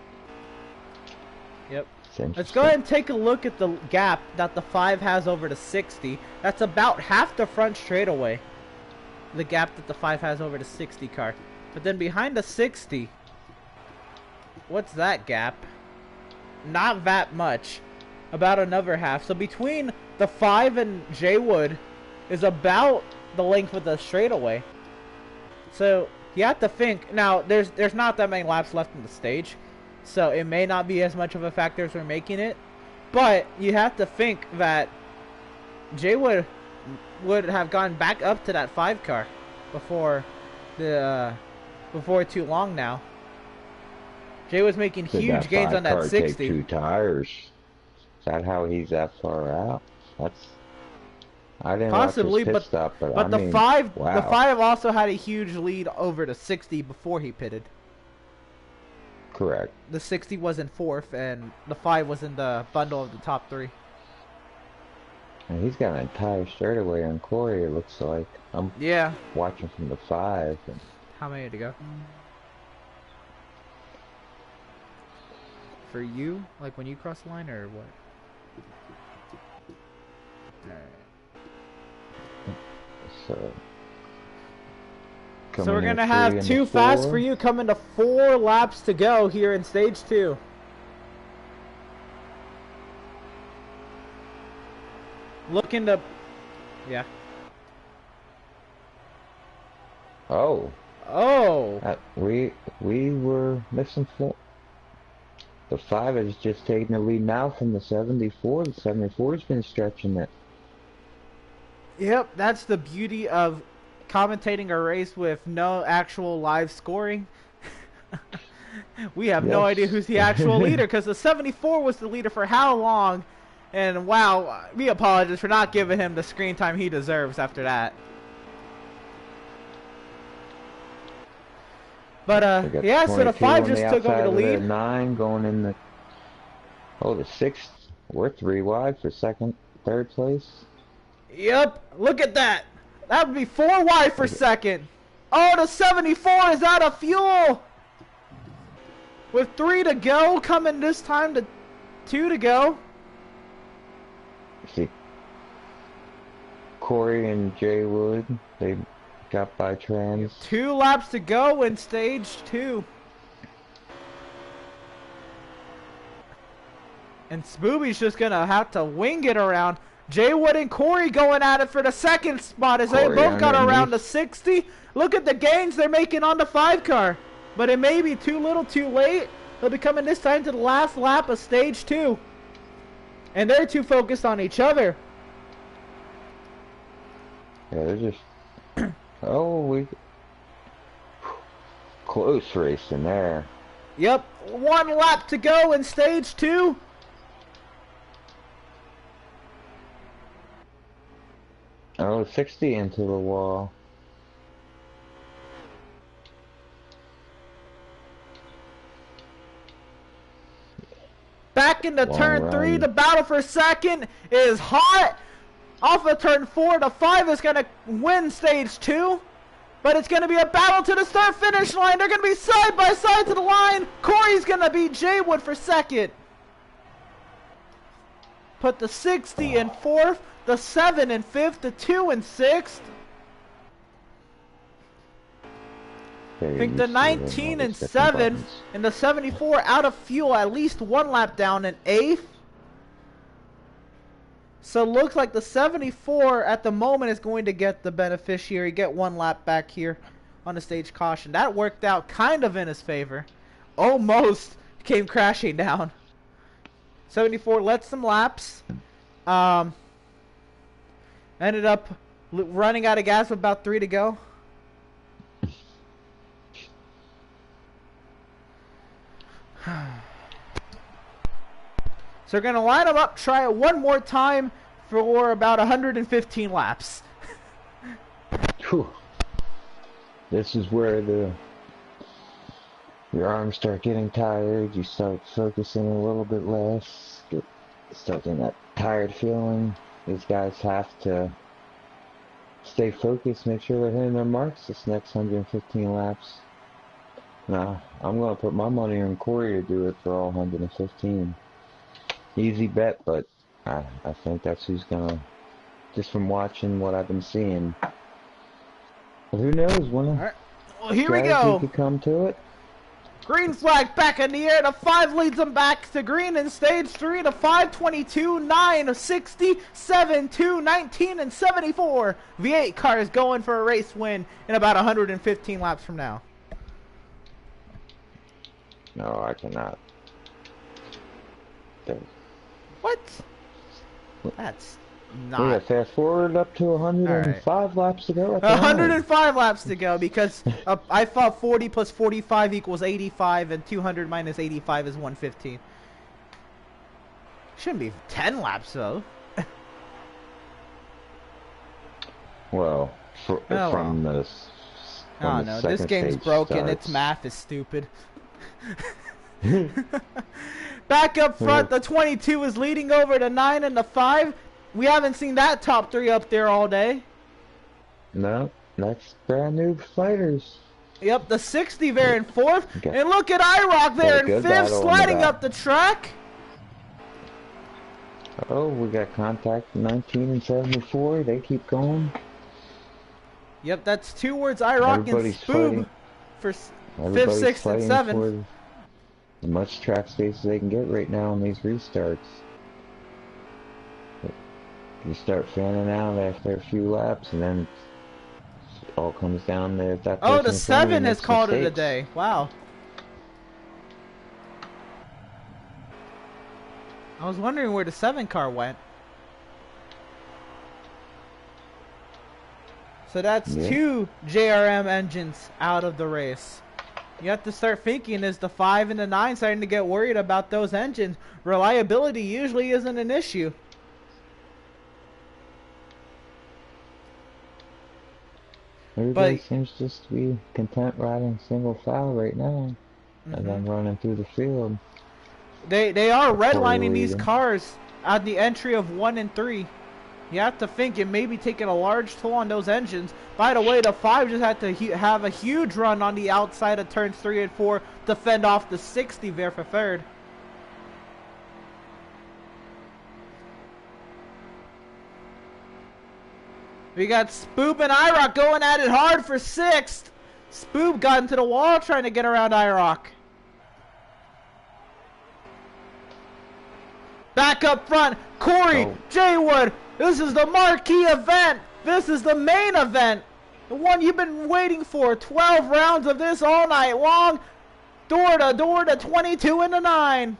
Yep. Let's go ahead and take a look at the gap that the 5 has over the 60. That's about half the front straightaway. The gap that the 5 has over the 60 car. But then behind the 60, what's that gap? Not that much. About another half. So between the 5 and Jay Wood is about the length of the straightaway. So you have to think. Now there's not that many laps left in the stage, so it may not be as much of a factor as we're making it. But you have to think that Jay Wood would have gone back up to that 5 car before too long now. Jay was making huge gains on that 60. Take 2 tires. Is that how he's that far out? I didn't possibly, watch his pit stop, but I the mean, 5, wow. the 5 also had a huge lead over the 60 before he pitted. Correct. The 60 was in 4th, and the 5 was in the bundle of the top 3. And he's got an entire straightaway on Corey, it looks like. I'm watching from the 5. And how many to go? For you? Like when you cross the line, or what? Alright. So we're gonna have 2 fast for you coming to 4 laps to go here in stage 2. Looking to, yeah. Oh. We were missing 4. The 5 has just taken the lead now from the 74. The 74's been stretching it. Yep, that's the beauty of commentating a race with no actual live scoring. We have no idea who's the actual leader, because the 74 was the leader for how long? And wow, we apologize for not giving him the screen time he deserves after that. But yeah, so the 5 just took over the lead. The 9 going in the the 6th. We're 3 wide for second, 3rd place. Yep, look at that. That would be 4 wide for second. Oh, the 74 is out of fuel. With 3 to go, coming this time to 2 to go. See, Corey and Jay Wood, they got by trans. 2 laps to go in stage 2. And Spooby's just gonna have to wing it around. Jay Wood and Corey going at it for the second spot as they both got around the 60. Look at the gains they're making on the 5 car. But it may be too little too late. They'll be coming this time to the last lap of stage 2. And they're too focused on each other. Yeah, they're just... oh, close racing there. Yep, 1 lap to go in stage 2. Oh, 60 into the wall. Back into turn 3, the battle for second is hot. Off of turn 4, the 5 is going to win stage 2. But it's going to be a battle to the start-finish line. They're going to be side by side to the line. Corey's going to beat Jay Wood for second. Put the 60 in 4th, the 7 in 5th, the 2 in 6th. I think the 19 and 7 and the 74 out of fuel, at least 1 lap down in 8th. So it looks like the 74 at the moment is going to get the beneficiary, get 1 lap back here on the stage caution. That worked out kind of in his favor. Almost came crashing down. 74 led some laps. Ended up running out of gas with about 3 to go. So we're going to line them up, try it one more time for about 115 laps. Whew. This is where your arms start getting tired, you start focusing a little bit less, start getting that tired feeling. These guys have to stay focused, make sure they're hitting their marks this next 115 laps. Now, I'm going to put my money on Corey to do it for all 115. Easy bet, but I think that's who's going to, just from watching what I've been seeing. But who knows, when right. Well, here we go. Could come to it. Green flag back in the air. The 5 leads them back to green in stage 3. The 5, 22, 9, 60, 7, 2, 19, and 74. V8 car is going for a race win in about 115 laps from now. No, I cannot. There. What? That's not. Yeah, fast forward up to 105 laps to go. 105 laps to go because I thought 40 plus 45 equals 85 and 200 minus 85 is 115. Shouldn't be 10 laps though. From this. Oh no, this game's broken. Its math is stupid. Back up front, the 22 is leading over the 9 and the 5. We haven't seen that top 3 up there all day. No, that's brand new fighters. Yep, the 60 there in 4th. Okay. And look at IROC there in 5th, sliding up the track. Oh, we got contact 19 and 74. They keep going. Yep, that's towards IROC and Spoob for 5th, 6th, and 7th. As much track space as they can get right now on these restarts. You start fanning out after a few laps, and then it all comes down to that. Oh, the 7 has called it a day. Wow. I was wondering where the 7 car went. So that's 2 JRM engines out of the race. You have to start thinking, is the 5 and the 9 starting to get worried about those engines? Reliability usually isn't an issue. Everybody seems just to be content riding single file right now, and then running through the field. They are redlining these cars at the entry of 1 and 3. You have to think it may be taking a large toll on those engines. By the way, the 5 just had to have a huge run on the outside of turns 3 and 4 to fend off the 60 there for third. We got Spoop and IROC going at it hard for 6th. Spoop got into the wall trying to get around IROC. Back up front, Corey, Jaywood. This is the marquee event. This is the main event. The one you've been waiting for. 12 rounds of this all night long. Door to 22 and the 9.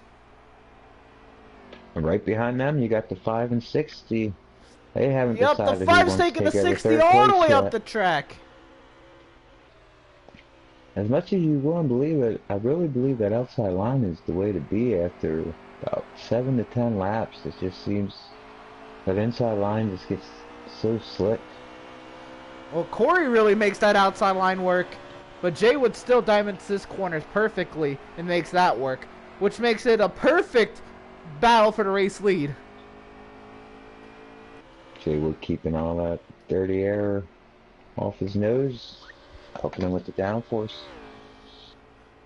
And right behind them, you got the 5 and 60. They haven't decided the 5's taking the 60 all the way up the track. As much as you won't believe it, I really believe that outside line is the way to be after about 7 to 10 laps. It just seems that inside line just gets so slick. Well, Corey really makes that outside line work, but Jaywood still diamonds his corners perfectly and makes that work, which makes it a perfect battle for the race lead. Jaywood keeping all that dirty air off his nose, helping him with the downforce.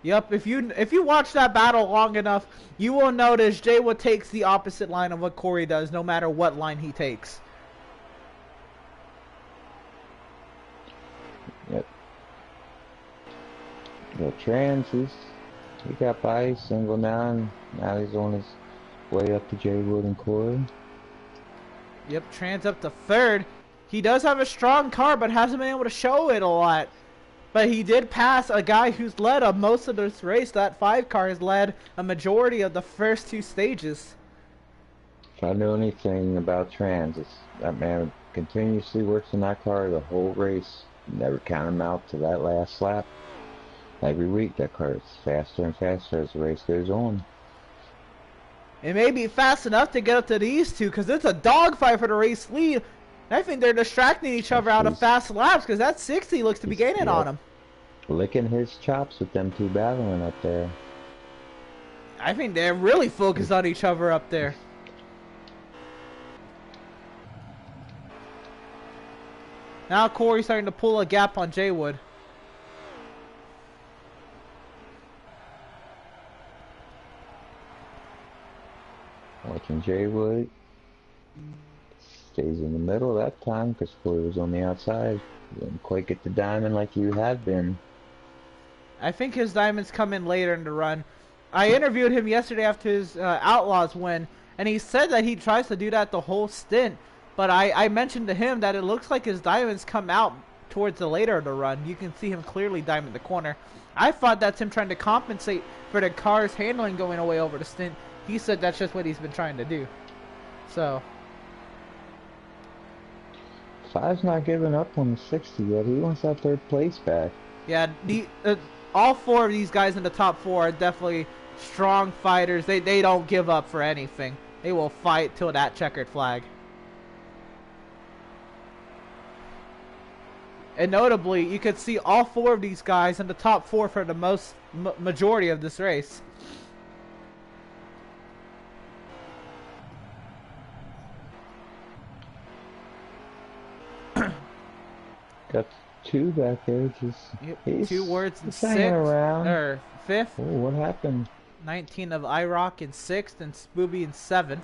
Yep, if you watch that battle long enough, you will notice Jaywood takes the opposite line of what Corey does, no matter what line he takes. Yep. The Trans, he got by, single down. Now he's on his way up to Jaywood and Corey. Yep, Trans up to 3rd. He does have a strong car, but hasn't been able to show it a lot. But he did pass a guy who's led most of this race. That 5 car has led a majority of the first 2 stages. If I know anything about Trans, it's that man continuously works in that car the whole race. Never count him out to that last lap. Every week that car is faster and faster as the race goes on. It may be fast enough to get up to these 2 because it's a dogfight for the race lead. I think they're distracting each other out of fast laps because that 60 looks to be gaining on him. Licking his chops with them 2 battling up there. I think they're really focused on each other up there. Now Corey's starting to pull a gap on Jaywood. Watching Jaywood. Stays in the middle that time because Corey was on the outside. Didn't quite get the diamond like you had been. I think his diamonds come in later in the run. I interviewed him yesterday after his Outlaws win, and he said that he tries to do that the whole stint. But I mentioned to him that it looks like his diamonds come out towards the later of the run. You can see him clearly diamond the corner. I thought that's him trying to compensate for the car's handling going away over the stint. He said that's just what he's been trying to do. So 5's not giving up on the 60 yet. He wants that 3rd place back. Yeah, all 4 of these guys in the top 4 are definitely strong fighters. They don't give up for anything. They will fight till that checkered flag. And notably, you could see all 4 of these guys in the top 4 for the majority of this race. Got 2 back there. Just yep, 2 words in 6th or 5th. Oh, what happened? 19 of IROC in 6th and Spooby in 7th.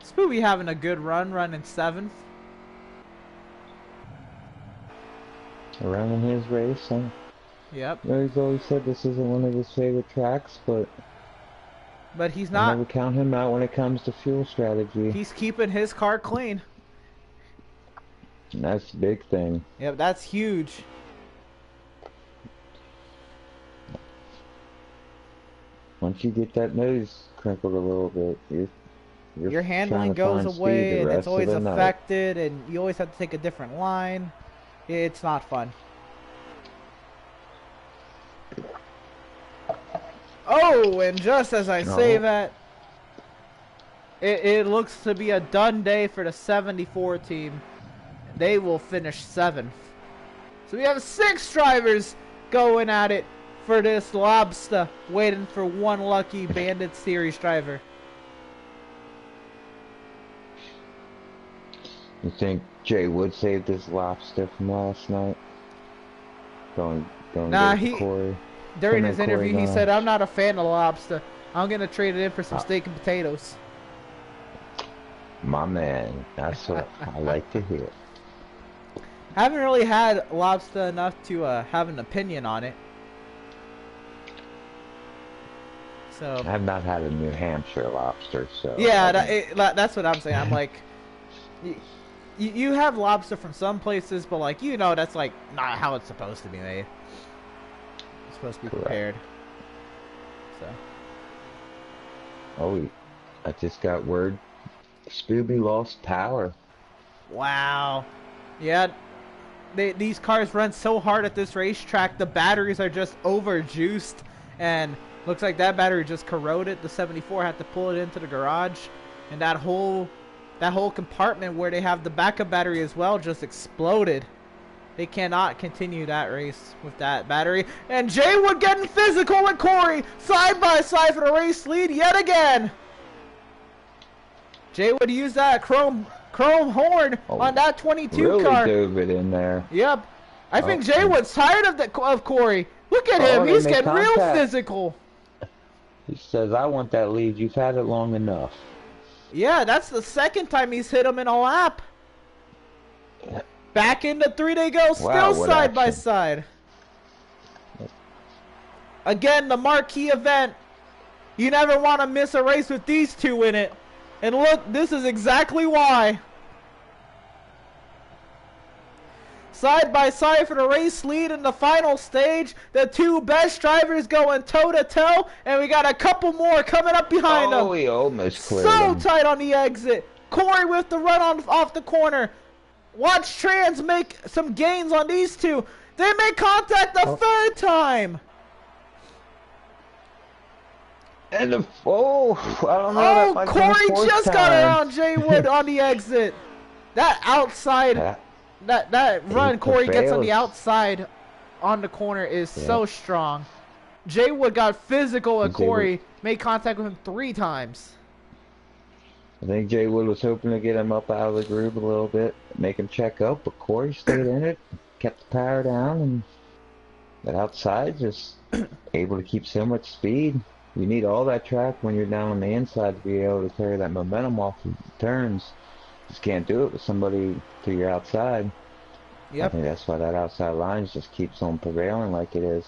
Spooby having a good run in 7th. Around in his race, huh? Yep. You know, he's always said this isn't one of his favorite tracks, but he's not. I never count him out when it comes to fuel strategy. He's keeping his car clean. And that's the big thing. Yep, that's huge. Once you get that nose crinkled a little bit, your handling goes away, and it's always affected, and you always have to take a different line. It's not fun. Oh, and just as I say that, it looks to be a done day for the 74 team. They will finish 7th. So we have 6 drivers going at it for this lobster, waiting for one lucky Bandit Series driver. You think Jay Wood saved his lobster from last night? Going Nah, get it to Corey. during Him his and Corey interview, he gonna- said, "I'm not a fan of lobster. I'm gonna trade it in for some steak and potatoes." My man, that's what I like to hear. Haven't really had lobster enough to have an opinion on it. So I have not had a New Hampshire lobster, so yeah, that's what I'm saying. I'm like, you have lobster from some places, but like that's like not how it's supposed to be made. It's supposed to be prepared. So. Oh, I just got word. Scooby lost power. Wow. Yeah. These cars run so hard at this racetrack, the batteries are just overjuiced, and looks like that battery just corroded. The 74 had to pull it into the garage, and that whole compartment where they have the backup battery as well just exploded. They cannot continue that race with that battery. And Jay Wood getting physical with Corey, side by side for the race lead yet again. Jay Wood used that chrome horn on that 22 really car. Really dove it in there. Yep. I think Jay Wood's tired of Corey. Look at him. He's getting real physical. He says, I want that lead. You've had it long enough. Yeah, that's the second time he's hit him in a lap. Back into 3 they go, still side by side. Again, the marquee event. You never want to miss a race with these two in it. And look, this is exactly why. Side by side for the race lead in the final stage. The two best drivers going toe to toe. And we got a couple more coming up behind them. Oh, he almost cleared him. Tight on the exit. Corey with the run off the corner. Watch Trans make some gains on these two. They make contact the third time. And I don't know. Oh, Corey just got around Jay Wood on the exit. That outside, that run Corey gets on the outside on the corner is so strong. Jay Wood got physical with Corey, made contact with him 3 times. I think Jay Wood was hoping to get him up out of the groove a little bit, make him check up, but Corey stayed in it, kept the power down, and that outside just able to keep so much speed. You need all that track when you're down on the inside to be able to carry that momentum off the turns. Just can't do it with somebody to your outside. Yep. I think that's why that outside line just keeps on prevailing like it is.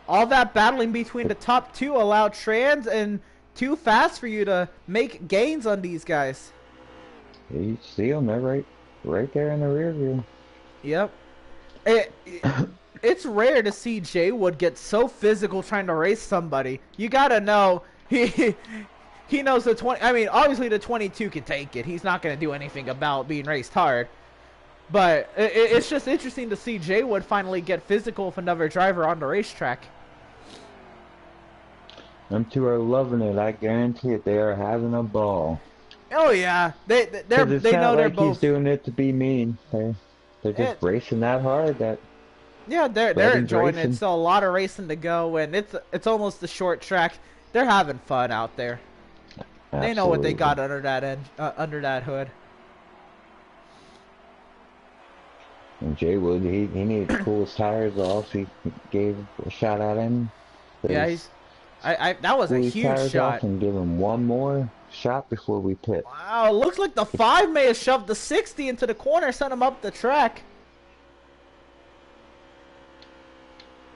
All that battling between the top two allowed Trans and Too Fast for you to make gains on these guys. Yeah, you see them, they're right there in the rear view. Yep. It's rare to see Jay Wood get so physical trying to race somebody. You gotta know he knows the 20. I mean, obviously the 22 can take it. He's not gonna do anything about being raced hard. But it's just interesting to see Jay Wood finally get physical with another driver on the racetrack. Them two are loving it. I guarantee it. They are having a ball. Oh yeah, they know they're both. He's doing it to be mean. They're just racing that hard. Yeah, they're enjoying it. So a lot of racing to go, and it's almost a short track. They're having fun out there. Absolutely. They know what they got under that hood. And Jay Wood, he needed to cool his tires off. He gave a shot at him. Yeah, that was a huge shot. And give him one more shot before we pit. Wow, looks like the 5 may have shoved the 60 into the corner, sent him up the track.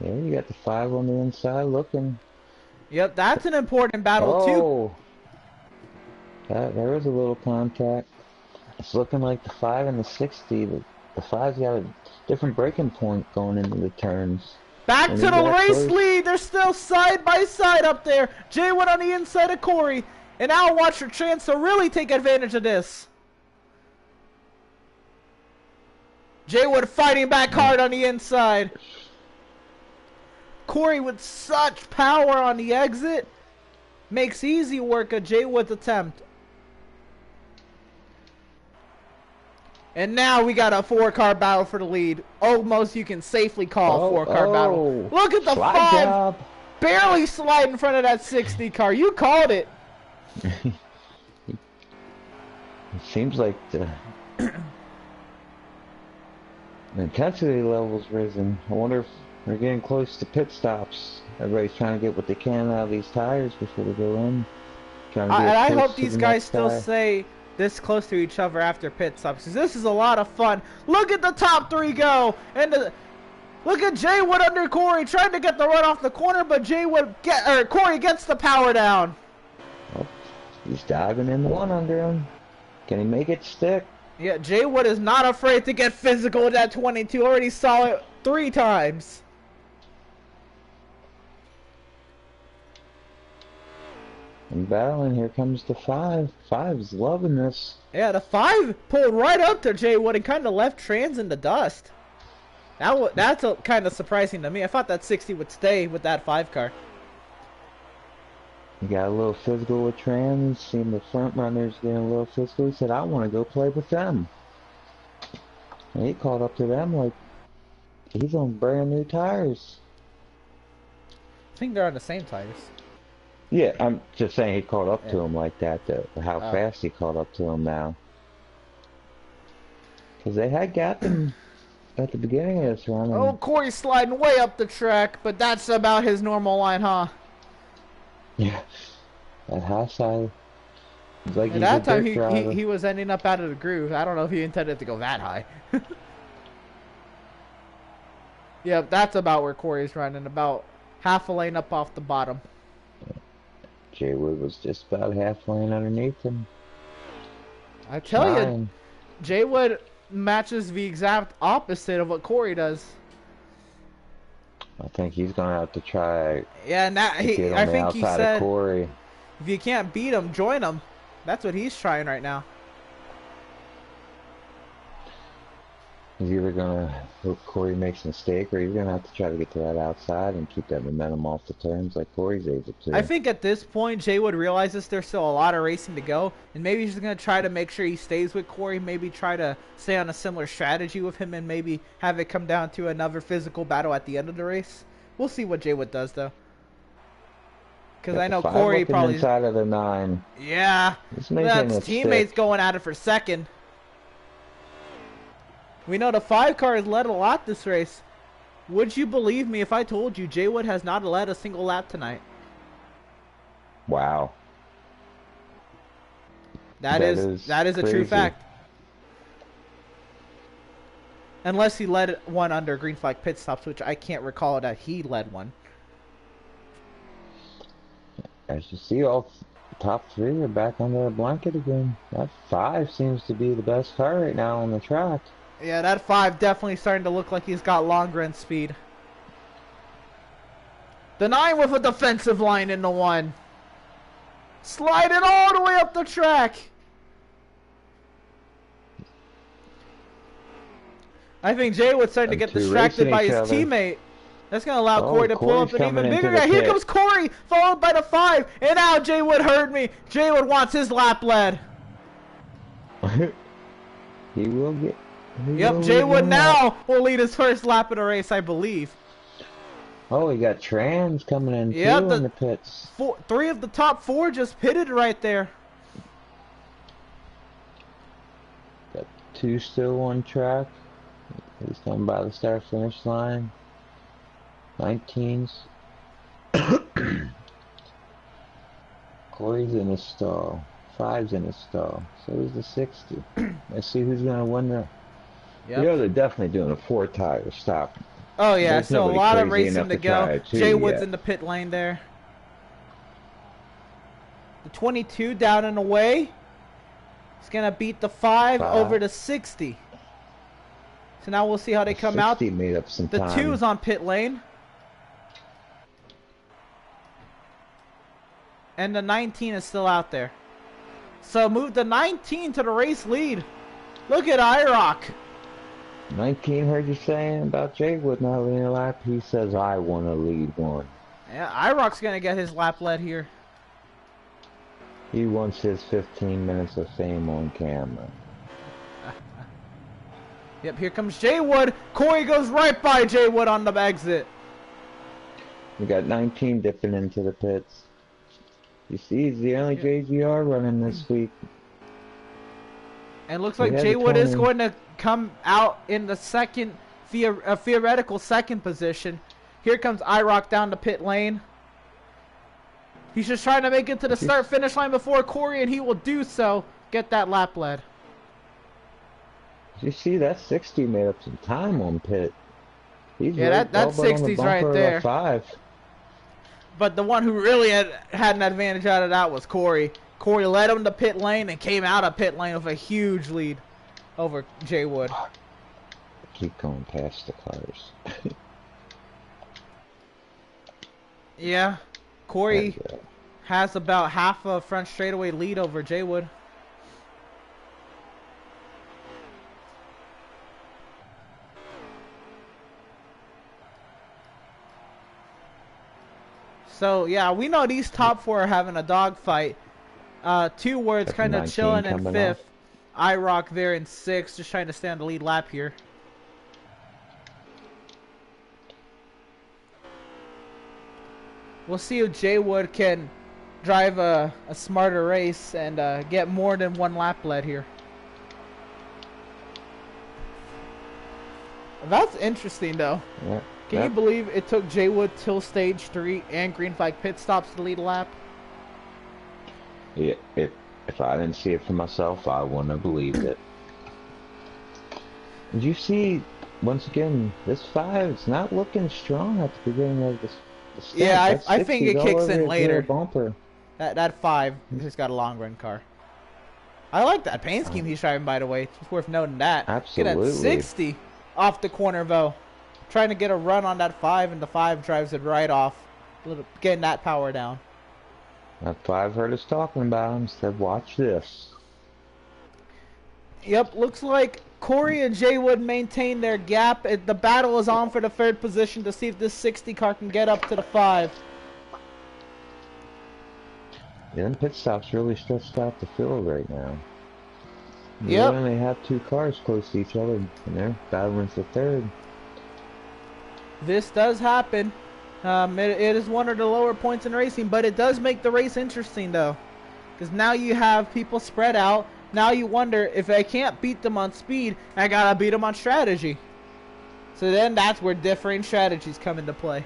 Yeah, you got the 5 on the inside looking. Yep, that's an important battle too. There was a little contact. It's looking like the 5 and the 60. The 5's got a different braking point going into the turns. Back to the race lead. They're still side by side up there. Jay Wood on the inside of Corey. And now watch for chance to really take advantage of this. Jay Wood fighting back hard on the inside. Corey with such power on the exit. Makes easy work of Jay Wood's attempt. And now we got a 4-car battle for the lead. Almost you can safely call a 4-car battle. Look at the 5. Barely slide in front of that 60 car. You called it. It seems like The intensity level's risen. I wonder if we're getting close to pit stops. Everybody's trying to get what they can out of these tires before they go in. Trying to get And I close hope to these the guys next still guy. stay this close to each other after pit stops, because this is a lot of fun. Look at the top three go, and look at Jay Wood under Corey trying to get the run off the corner, but Corey gets the power down. Oh, he's diving in the one under him. Can he make it stick? Yeah, Jay Wood is not afraid to get physical with that 22. Already saw it 3 times. And battling, here comes the 5. 5's loving this. Yeah, the 5 pulled right up to Jay Wood and kind of left Trans in the dust. That's kind of surprising to me. I thought that 60 would stay with that 5 car. He got a little physical with Trans. Seen the front runners getting a little physical. He said, I want to go play with them. And he caught up to them like he's on brand new tires. I think they're on the same tires. Yeah, I'm just saying he caught up to Yeah. him like that, how fast he caught up to him now. Because they had got them at the beginning of this run. Oh, Corey's sliding way up the track, but that's about his normal line, huh? Yeah, that high side. Like At that time, he was ending up out of the groove. I don't know if he intended to go that high. Yep, that's about where Corey's running, about half a lane up off the bottom. Jay Wood was just about half lane underneath him. I tell you, Jay Wood matches the exact opposite of what Corey does. I think he's gonna have to try. Yeah, now I think he said, Corey. if you can't beat him, join him. That's what he's trying right now. He's either gonna hope Corey makes a mistake, or he's gonna have to try to get to that outside and keep that momentum off the turns like Corey's able to. I think at this point, Jay Wood realizes there's still a lot of racing to go, and maybe he's gonna try to make sure he stays with Corey. Maybe try to stay on a similar strategy with him, and maybe have it come down to another physical battle at the end of the race. We'll see what Jay Wood does, though. Because I know Corey probably inside of the 9. Yeah, that's teammates going at it for second. We know the 5 car has led a lot this race. Would you believe me if I told you Jay Wood has not led a single lap tonight? Wow. That is a true fact. Unless he led one under green flag pit stops, which I can't recall that he led one. As you see, all top 3 are back under the blanket again. That 5 seems to be the best car right now on the track. Yeah, that 5 definitely starting to look like he's got long run speed. The 9 with a defensive line in the 1. Sliding all the way up the track. I think Jay Wood's starting to get distracted by his teammate. That's going to allow Corey to pull up an even bigger guy. Here comes Corey, followed by the 5. And now Jay Wood heard me. Jay Wood wants his lap led. He will get... Yep, Jay Wood now will lead his first lap of the race, I believe. Oh, we got Trans coming in too in the pits. 3 of the top 4 just pitted right there. Got 2 still on track. He's coming by the start-finish line. 19s. Corey's in his stall. 5's in his stall. So is the 60. Let's see who's going to win the... Yep. You know they're definitely doing a 4-tire stop. Oh yeah, There's so a lot of racing to go. Jay Wood's yet. in the pit lane there. The 22 down and away. He's going to beat the 5 over the 60. So now we'll see how they come out. Made up some the time. 2 is on pit lane. And the 19 is still out there. So move the 19 to the race lead. Look at IROC. 19 heard you saying about Jay Wood not leading a lap. He says, I want to lead one. Yeah, IROC's going to get his lap led here. He wants his 15 minutes of fame on camera. Yep, here comes Jay Wood. Corey goes right by Jay Wood on the exit. We got 19 dipping into the pits. You see, he's the only JGR running this week. And looks like Jay Wood is going to come out in the second a theoretical second position. Here comes IROC down the pit lane. He's just trying to make it to the start-finish line before Corey, and he will do so. Get that lap led. You see, that 60 made up some time on pit. He's yeah, that 60's right there. 5. But the one who really had an advantage out of that was Corey. Corey led him to pit lane and came out of pit lane with a huge lead over Jay Wood. Keep going past the cars. Yeah, Corey has about half a front straightaway lead over Jay Wood. So, yeah, we know these top 4 are having a dogfight. 2 words kind of chilling in 5th. IROC there in 6th, just trying to stay on the lead lap here. We'll see if Jay Wood can drive a smarter race and get more than 1 lap led here. That's interesting, though. Yeah. Can you believe it took Jay Wood till stage 3 and green flag pit stops to lead a lap? Yeah, if I didn't see it for myself, I wouldn't have believed it. Did you see, once again, this 5 is not looking strong at the beginning of the stint. Yeah, I think it kicks in later. Bumper. That 5 has got a long run car. I like that paint scheme he's driving, by the way. It's worth noting that. Absolutely. Get at 60 off the corner, though. Trying to get a run on that 5, and the 5 drives it right off. Getting that power down. That 5 heard us talking about him, said, watch this. Yep, looks like Corey and Jay Wood maintain their gap. The battle is on for the 3rd position to see if this 60 car can get up to the 5. Yeah, them pit stops really stretched out the field right now. Yep. They only have 2 cars close to each other, and they're battling for 3rd. This does happen. It is one of the lower points in racing, but it does make the race interesting, though. Because now you have people spread out. Now you wonder, if I can't beat them on speed, I gotta beat them on strategy. So then that's where differing strategies come into play.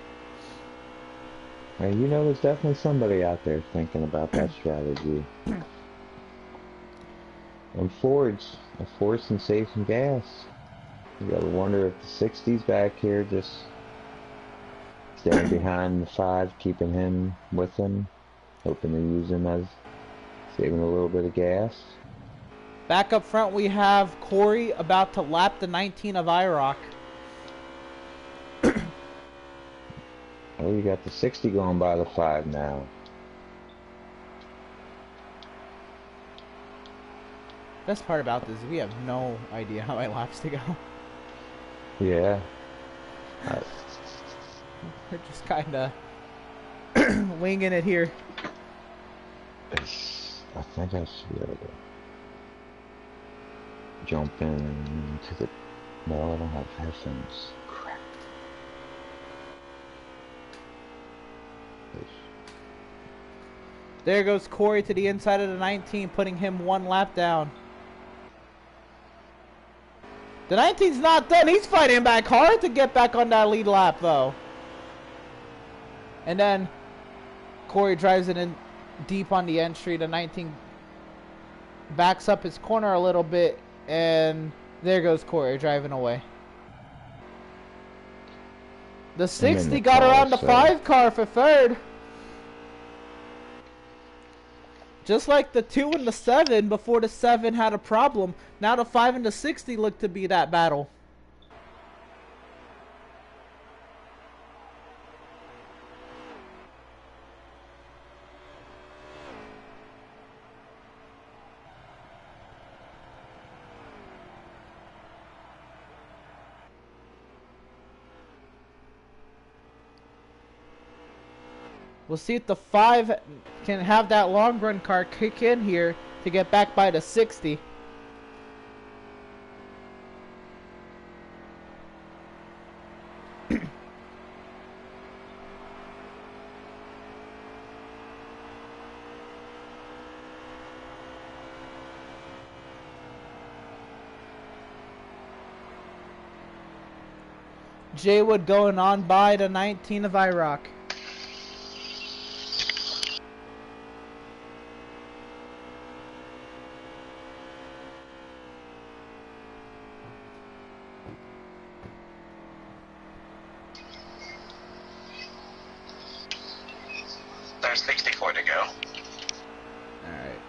Hey, you know, there's definitely somebody out there thinking about that strategy. And Fords are forcing save some gas. You gotta wonder if the 60's back here just staying behind the 5, keeping him with him, hoping to use him as saving a little bit of gas. Back up front, we have Corey about to lap the 19 of IROC. Oh, you got the 60 going by the 5 now. Best part about this is we have no idea how many laps to go. Yeah. We're just kind of winging it here. I think I should be able to jump into the... No, I don't have headphones. Crap. There goes Corey to the inside of the 19, putting him 1 lap down. The 19's not done. He's fighting back hard to get back on that lead lap, though. And then Corey drives it in deep on the entry. The 19 backs up his corner a little bit, and there goes Corey driving away. The 60 got around the 5 car for 3rd. Just like the 2 and the 7 before the 7 had a problem, now the 5 and the 60 look to be that battle. We'll see if the 5 can have that long run car kick in here to get back by the 60. Jaywood going on by the 19 of IROC. There's 64 to go. Alright.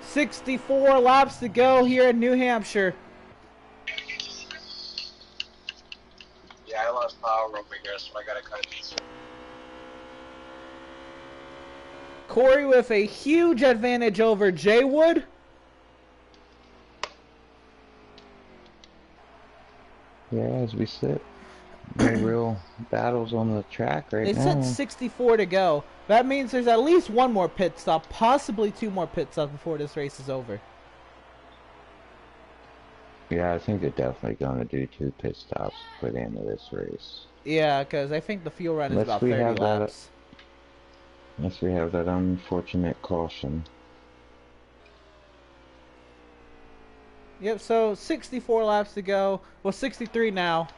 64 laps to go here in New Hampshire. Yeah, I lost power over here, so I gotta cut these. Corey with a huge advantage over Jaywood. Yeah, as we sit. No real battles on the track right They now. said 64 to go. That means there's at least one more pit stop, possibly two more pit stops before this race is over. Yeah, I think they're definitely going to do 2 pit stops for the end of this race. Yeah, because I think the fuel run is about 30 laps. Unless we have that unfortunate caution. Yep, so 64 laps to go. Well, 63 now.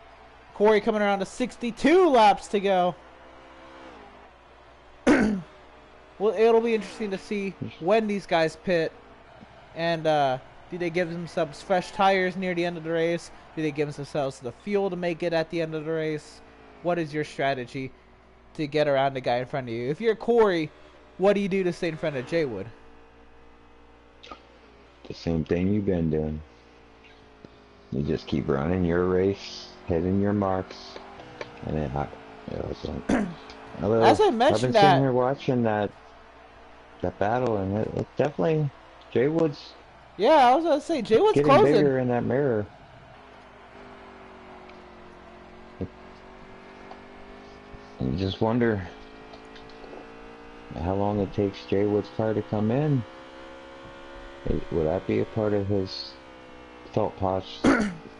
Corey coming around to 62 laps to go. Well, it'll be interesting to see when these guys pit. And do they give themselves fresh tires near the end of the race? Do they give themselves the fuel to make it at the end of the race? What is your strategy to get around the guy in front of you? If you're Corey, what do you do to stay in front of Jaywood? The same thing you've been doing. You just keep running your race, hitting your marks, and then as I mentioned, I've been sitting here watching that battle, and it definitely Jaywood's. Yeah, I was gonna say Jaywood's getting closing. bigger in that mirror. And you just wonder how long it takes Jaywood's car to come in. Would that be a part of his thought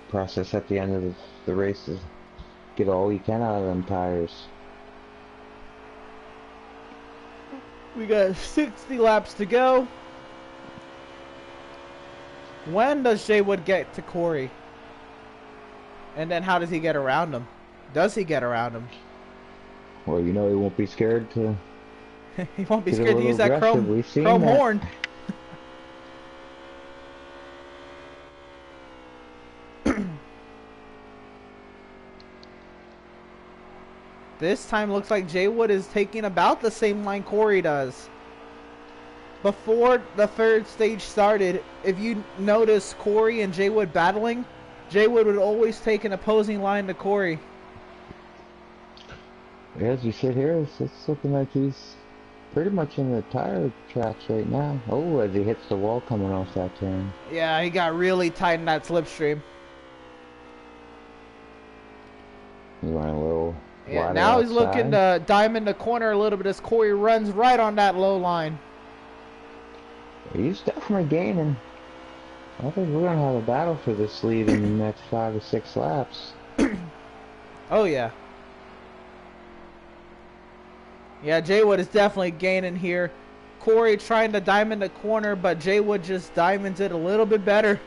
process at the end of the race to get all you can out of them tires? We got 60 laps to go. When does Jaywood get to Corey? And then how does he get around him? Does he get around him? Well, you know he won't be scared to. He won't be scared to use that chrome that. horn. This time looks like Jaywood is taking about the same line Corey does. Before the third stage started, if you notice Corey and Jaywood battling, Jaywood would always take an opposing line to Corey. As you sit here, it's looking like he's pretty much in the tire tracks right now. Oh, as he hits the wall coming off that turn. Yeah, he got really tight in that slipstream. He went a little Yeah, wider now he's outside. looking to diamond the corner a little bit as Corey runs right on that low line. He's definitely gaining. I think we're going to have a battle for this lead in the next 5 or 6 laps. Oh, yeah. Yeah, Jaywood is definitely gaining here. Corey trying to diamond the corner, but Jaywood just diamonds it a little bit better.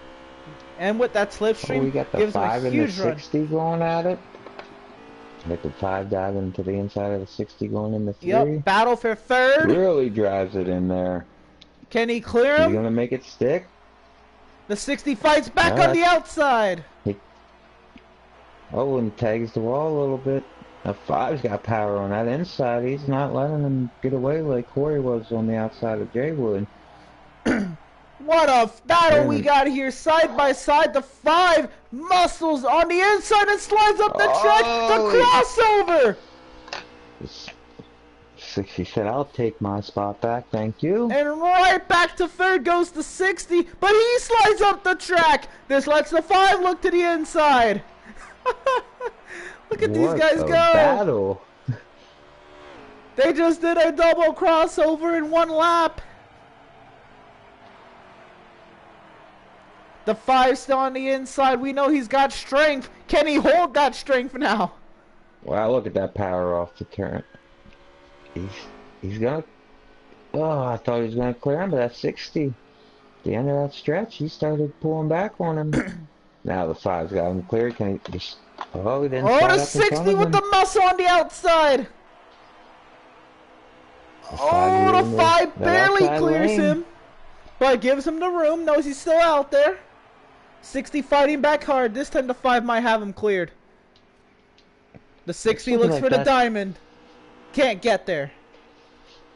And with that slipstream, We got the gives him 5 a and the huge run. 60 going at it. Got the 5 diving to the inside of the 60 going in the 3. Yep, battle for third. Really drives it in there. Can he clear Is he him? going to make it stick? The 60 fights back No, on the outside. Oh, and tags the wall a little bit. The 5's got power on that inside. He's not letting him get away like Corey was on the outside of Jaywood. What a battle we And- got here, side by side. The 5 muscles on the inside and slides up the track. The crossover. 60 said, I'll take my spot back, thank you. And right back to third goes the 60, but he slides up the track. This lets the 5 look to the inside. Look at these guys What a go. battle. They just did a double crossover in one lap. The 5 still on the inside. We know he's got strength. Can he hold that strength now? Wow, look at that power off the turn. He's gonna. Oh, I thought he was gonna clear him, but that 60. The end of that stretch, he started pulling back on him. Now the 5's got him cleared. Can he just? Oh, he didn't Oh, slide the up in front 60 of with him. the muscle on the outside. Oh, the 5 barely outside clears lane. him. But gives him the room, knows he's still out there. 60 fighting back hard. This time the 5 might have him cleared. The 60 looks like for the that. diamond. Can't get there.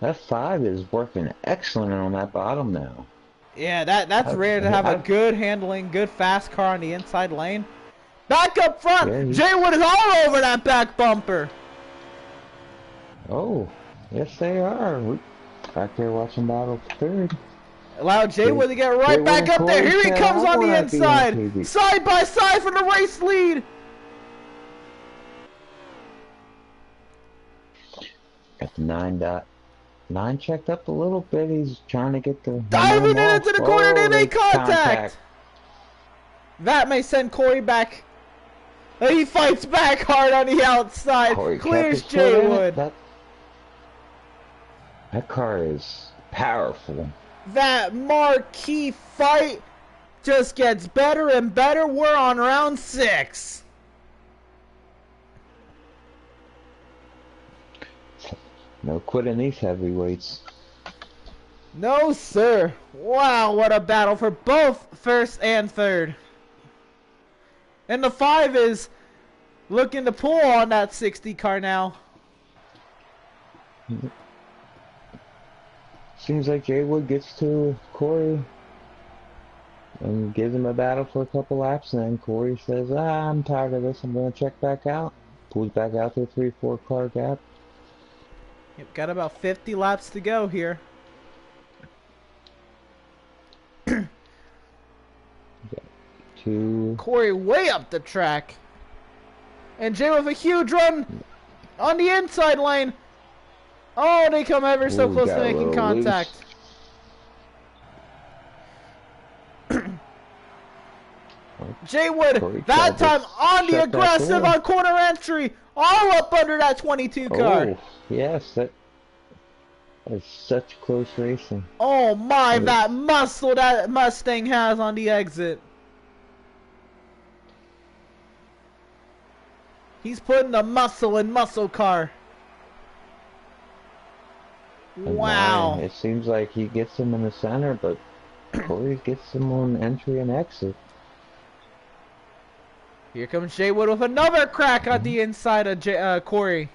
That 5 is working excellent on that bottom now. Yeah, that's rare to have a good handling, good fast car on the inside lane. Back up front, Yeah, Jay Wood is all over that back bumper. Oh, yes they are. We back there watching battle third. Allow Jay Wood to get right back up there. Here he comes on the inside. Side by side for the race lead. Got the 9 checked up a little bit. He's trying to get the diving into the corner. They make contact. That may send Corey back. He fights back hard on the outside. Corey clears Jay Wood. That car is powerful. That marquee fight just gets better and better. We're on round 6. No quitting these heavyweights. No, sir. Wow, what a battle for both first and third. And the 5 is looking to pull on that 60 car now. Seems like Jay Wood gets to Corey and gives him a battle for a couple laps, and then Corey says, I'm tired of this, I'm going to check back out. Pulls back out to a 3-4 car gap. Yep, got about 50 laps to go here. Corey way up the track. And Jay with a huge run on the inside lane. Oh, they come ever so close to making contact. Jay Wood, that time on the aggressive on corner entry. All up under that 22 car. Oh, yes, that is such close racing. Oh my, that muscle that Mustang has on the exit. He's putting the muscle in muscle car. Wow. It seems like he gets him in the center, but Corey gets him on entry and exit. Here comes Jay Wood with another crack on the inside of Corey.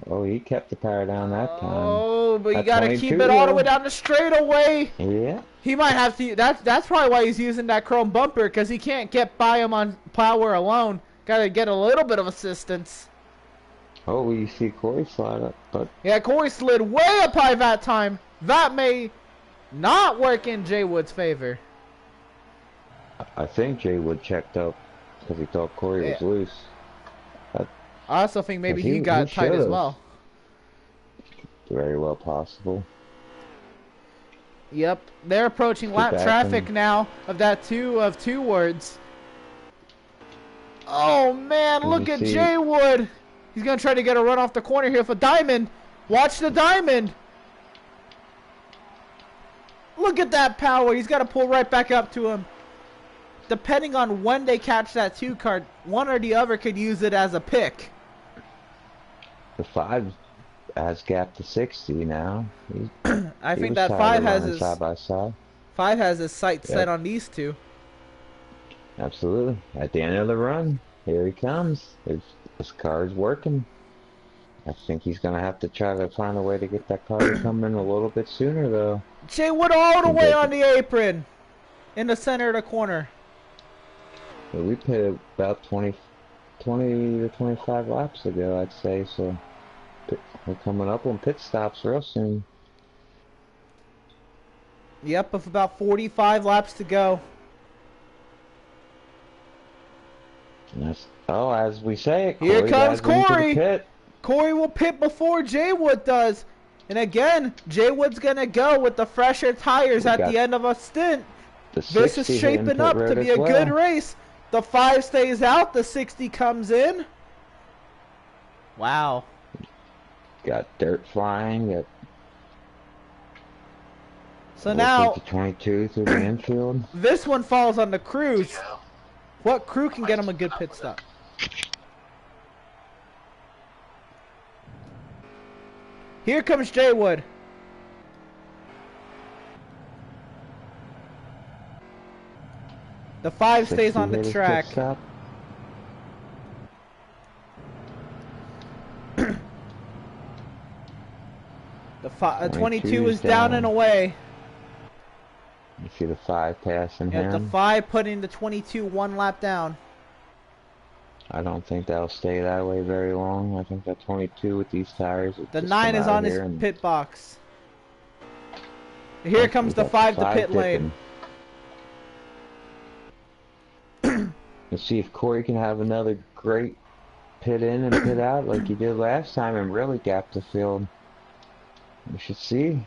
Oh, he kept the power down that time. Oh, but you gotta keep it all the way down the straightaway. Yeah. He might have to. That's probably why he's using that chrome bumper, because he can't get by him on power alone. Gotta get a little bit of assistance. Oh, you see Corey slide up, but yeah, Corey slid way up high that time. That may not work in Jay Wood's favor. I think Jay Wood checked up because he thought Corey was loose. I also think maybe he got tight as well. Very well possible. Yep, they're approaching lap traffic now of that two words. Oh man, look at Jay Wood. He's gonna try to get a run off the corner here for Diamond. Watch the Diamond. Look at that power. He's got to pull right back up to him. Depending on when they catch that 2 car, one or the other could use it as a pick. The 5 has gap to 60 now. I think that 5 has his side by side. 5 has his sights set on these 2. Absolutely. At the end of the run, here he comes. His car is working. I think he's gonna have to try to find a way to get that car to come in a little bit sooner, though. Jay Wood all the way on the apron, in the center of the corner. Well, we pitted about 20 to 25 laps ago, I'd say. So we're coming up on pit stops real soon. Yep, with about 45 laps to go. And that's, as we say, here comes Corey. Corey will pit before Jay Wood does. And again, Jay Wood's going to go with the fresher tires at the end of a stint. This is shaping up to be a good race. The 5 stays out. The 60 comes in. Wow. Got dirt flying. So now, 22 through the infield. This one falls on the crews. What crew can get him a good pit stop? Here comes Jay Wood. The 5 stays on the track. The 22 is down and away. You see the 5 passing him. The 5 putting the 22 1 lap down. I don't think that'll stay that way very long. I think that 22 with these tires. The 9 is on his pit box. Here comes the 5 to pit lane. Let's see if Corey can have another great pit in and pit out like he did last time and really gap the field. We should see.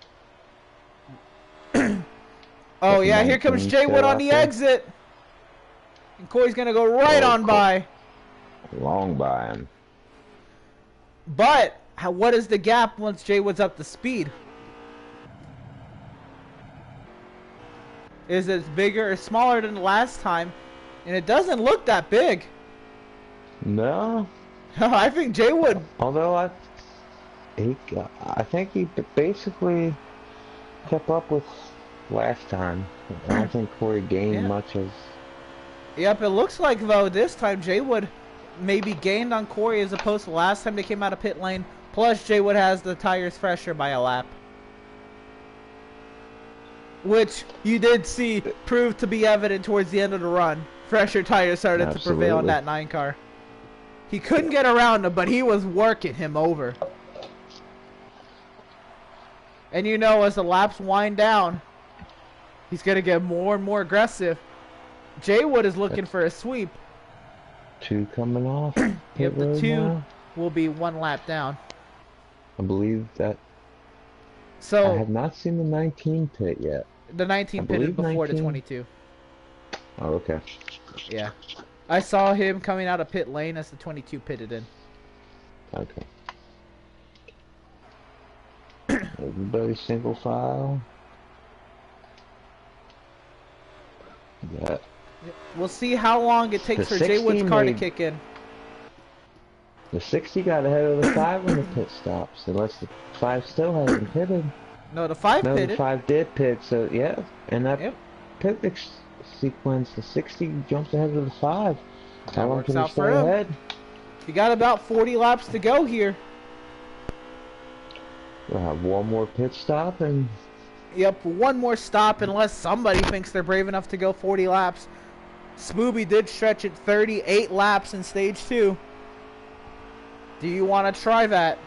Oh yeah, here comes Jay Wood on the exit. And Corey's gonna go right on by. Long by him. But what is the gap once Jay Wood's up to speed? Is it bigger or smaller than the last time? And it doesn't look that big. No. I think Jay Wood. Although I think he basically kept up with last time. I don't think Corey gained much as. Yep, it looks like though this time Jay Wood maybe gained on Corey as opposed to last time they came out of pit lane. Plus Jay Wood has the tires fresher by a lap. Which you did see proved to be evident towards the end of the run. Fresher tires started to prevail in that 9 car. He couldn't get around him, but he was working him over. And you know, as the laps wind down, he's going to get more and more aggressive. Jay Wood is looking for a sweep. 2 coming off. Yep, the 2 will be 1 lap down. I believe that. So I have not seen the 19 pit yet. The 19 pitted before 19... the 22. Oh, okay. Yeah. I saw him coming out of pit lane as the 22 pitted in. Okay. Everybody single file. Yeah. We'll see how long it takes for Jay Wood's car to kick in. The 60 got ahead of the 5 when the pit stops, unless the 5 still hasn't pitted. No, the 5 pitted. No, the 5 did pit, so yeah. And that pit sequence, the 60 jumps ahead of the 5. How long can he stay ahead? You got about 40 laps to go here. We'll have 1 more pit stop and... Yep, 1 more stop unless somebody thinks they're brave enough to go 40 laps. Smooby did stretch it 38 laps in stage 2. Do you want to try that?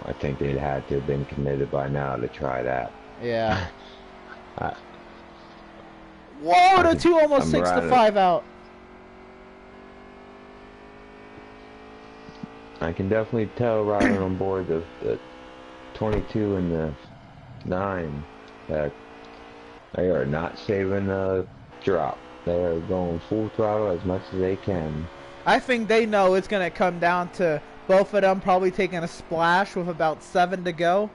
I think they'd had to have been committed by now to try that. Yeah. Whoa, the 2 almost takes the 5 out. I can definitely tell riding on board the 22 and the 9 that they are not saving a drop. They are going full throttle as much as they can. I think they know it's going to come down to both of them probably taking a splash with about 7 to go.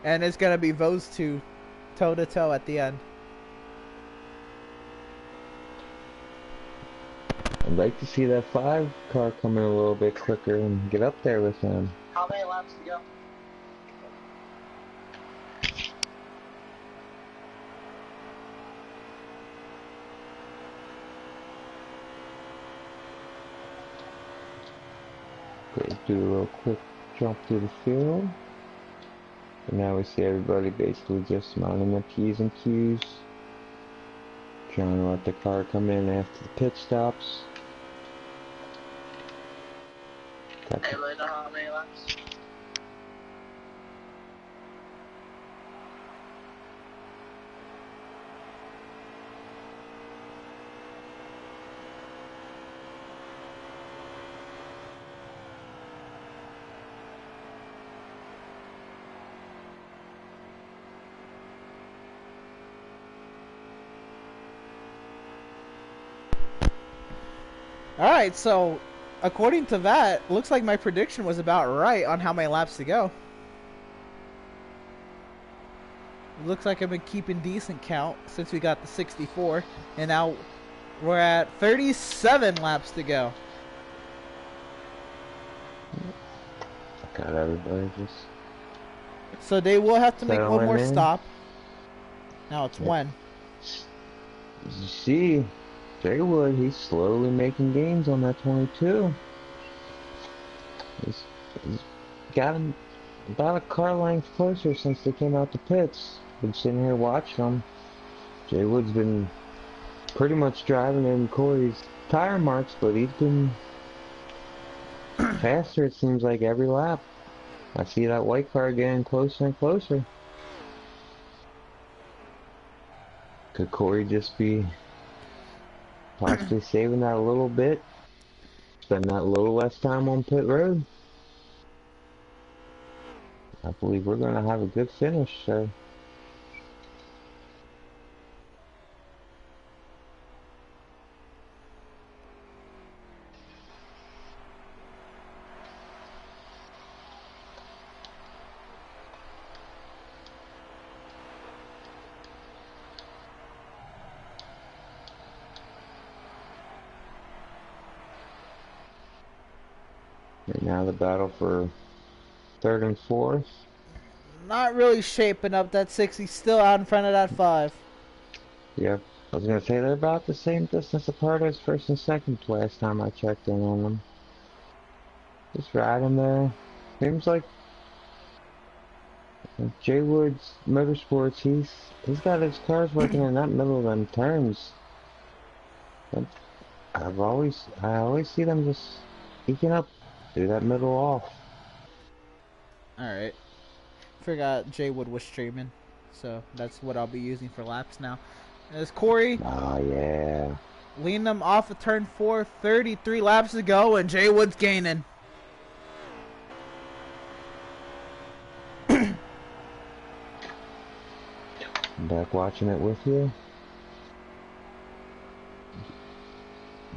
And it's going to be those 2 toe-to-toe at the end. I'd like to see that 5 car come in a little bit quicker and get up there with them. How many laps to go? Okay, do a little quick jump through the field. And now we see everybody basically just mounting their P's and Q's. Trying to let the car come in after the pit stops. Anybody know how many laps? Alright, so according to that, looks like my prediction was about right on how many laps to go. It looks like I've been keeping decent count since we got the 64, and now We're at 37 laps to go. Got everybody just So they will have to make one more settling in. stop. Now it's when. You see, Jay Wood, he's slowly making gains on that 22. He's gotten about a car length closer since they came out the pits. Been sitting here watching them. Jay Wood's been pretty much driving in Corey's tire marks, but he's been faster, it seems like, every lap. I see that white car getting closer and closer. Could Corey just be possibly saving that a little bit? Spend that little less time on pit road? I believe we're going to have a good finish, so. Right now the battle for third and fourth. Not really shaping up. That 60 still out in front of that 5. Yep. I was going to say they're about the same distance apart as first and second last time I checked in on them. Just riding there. Seems like Jay Woods Motorsports, he's got his cars working in that middle of them turns. But I always see them just eking up through that middle off. Alright. Forgot Jay Wood was streaming. So that's what I'll be using for laps now. As Corey. Oh yeah. Lean them off of turn 4, 33 laps to go, and Jay Wood's gaining. I'm back watching it with you.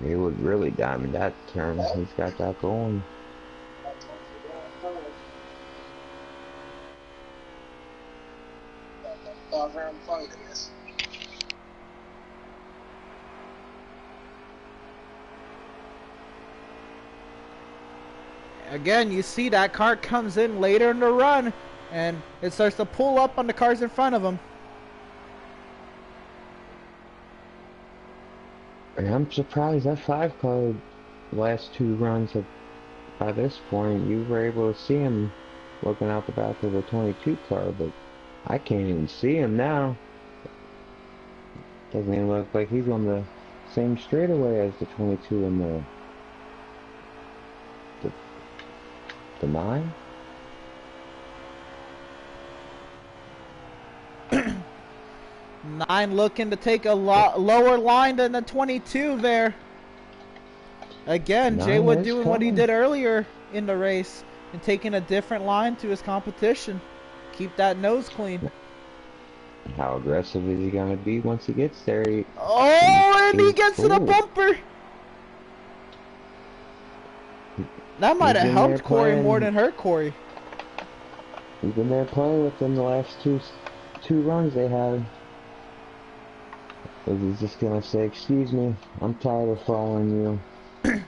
He would really diamond that turn. He's got that going. Again, you see that car comes in later in the run, and it starts to pull up on the cars in front of him. And I'm surprised that 5 car last 2 runs have, by this point you were able to see him looking out the back of the 22 car, but I can't even see him now. Doesn't even look like he's on the same straightaway as the 22 and the 9. 9 looking to take a lower line than the 22 there. Again, Jay Wood doing what he did earlier in the race and taking a different line to his competition. Keep that nose clean. How aggressive is he going to be once he gets there? And he gets to the bumper. That might have helped Corey more than hurt Corey. He's been there playing with them the last two runs they had. He's just going to say, excuse me, I'm tired of following you.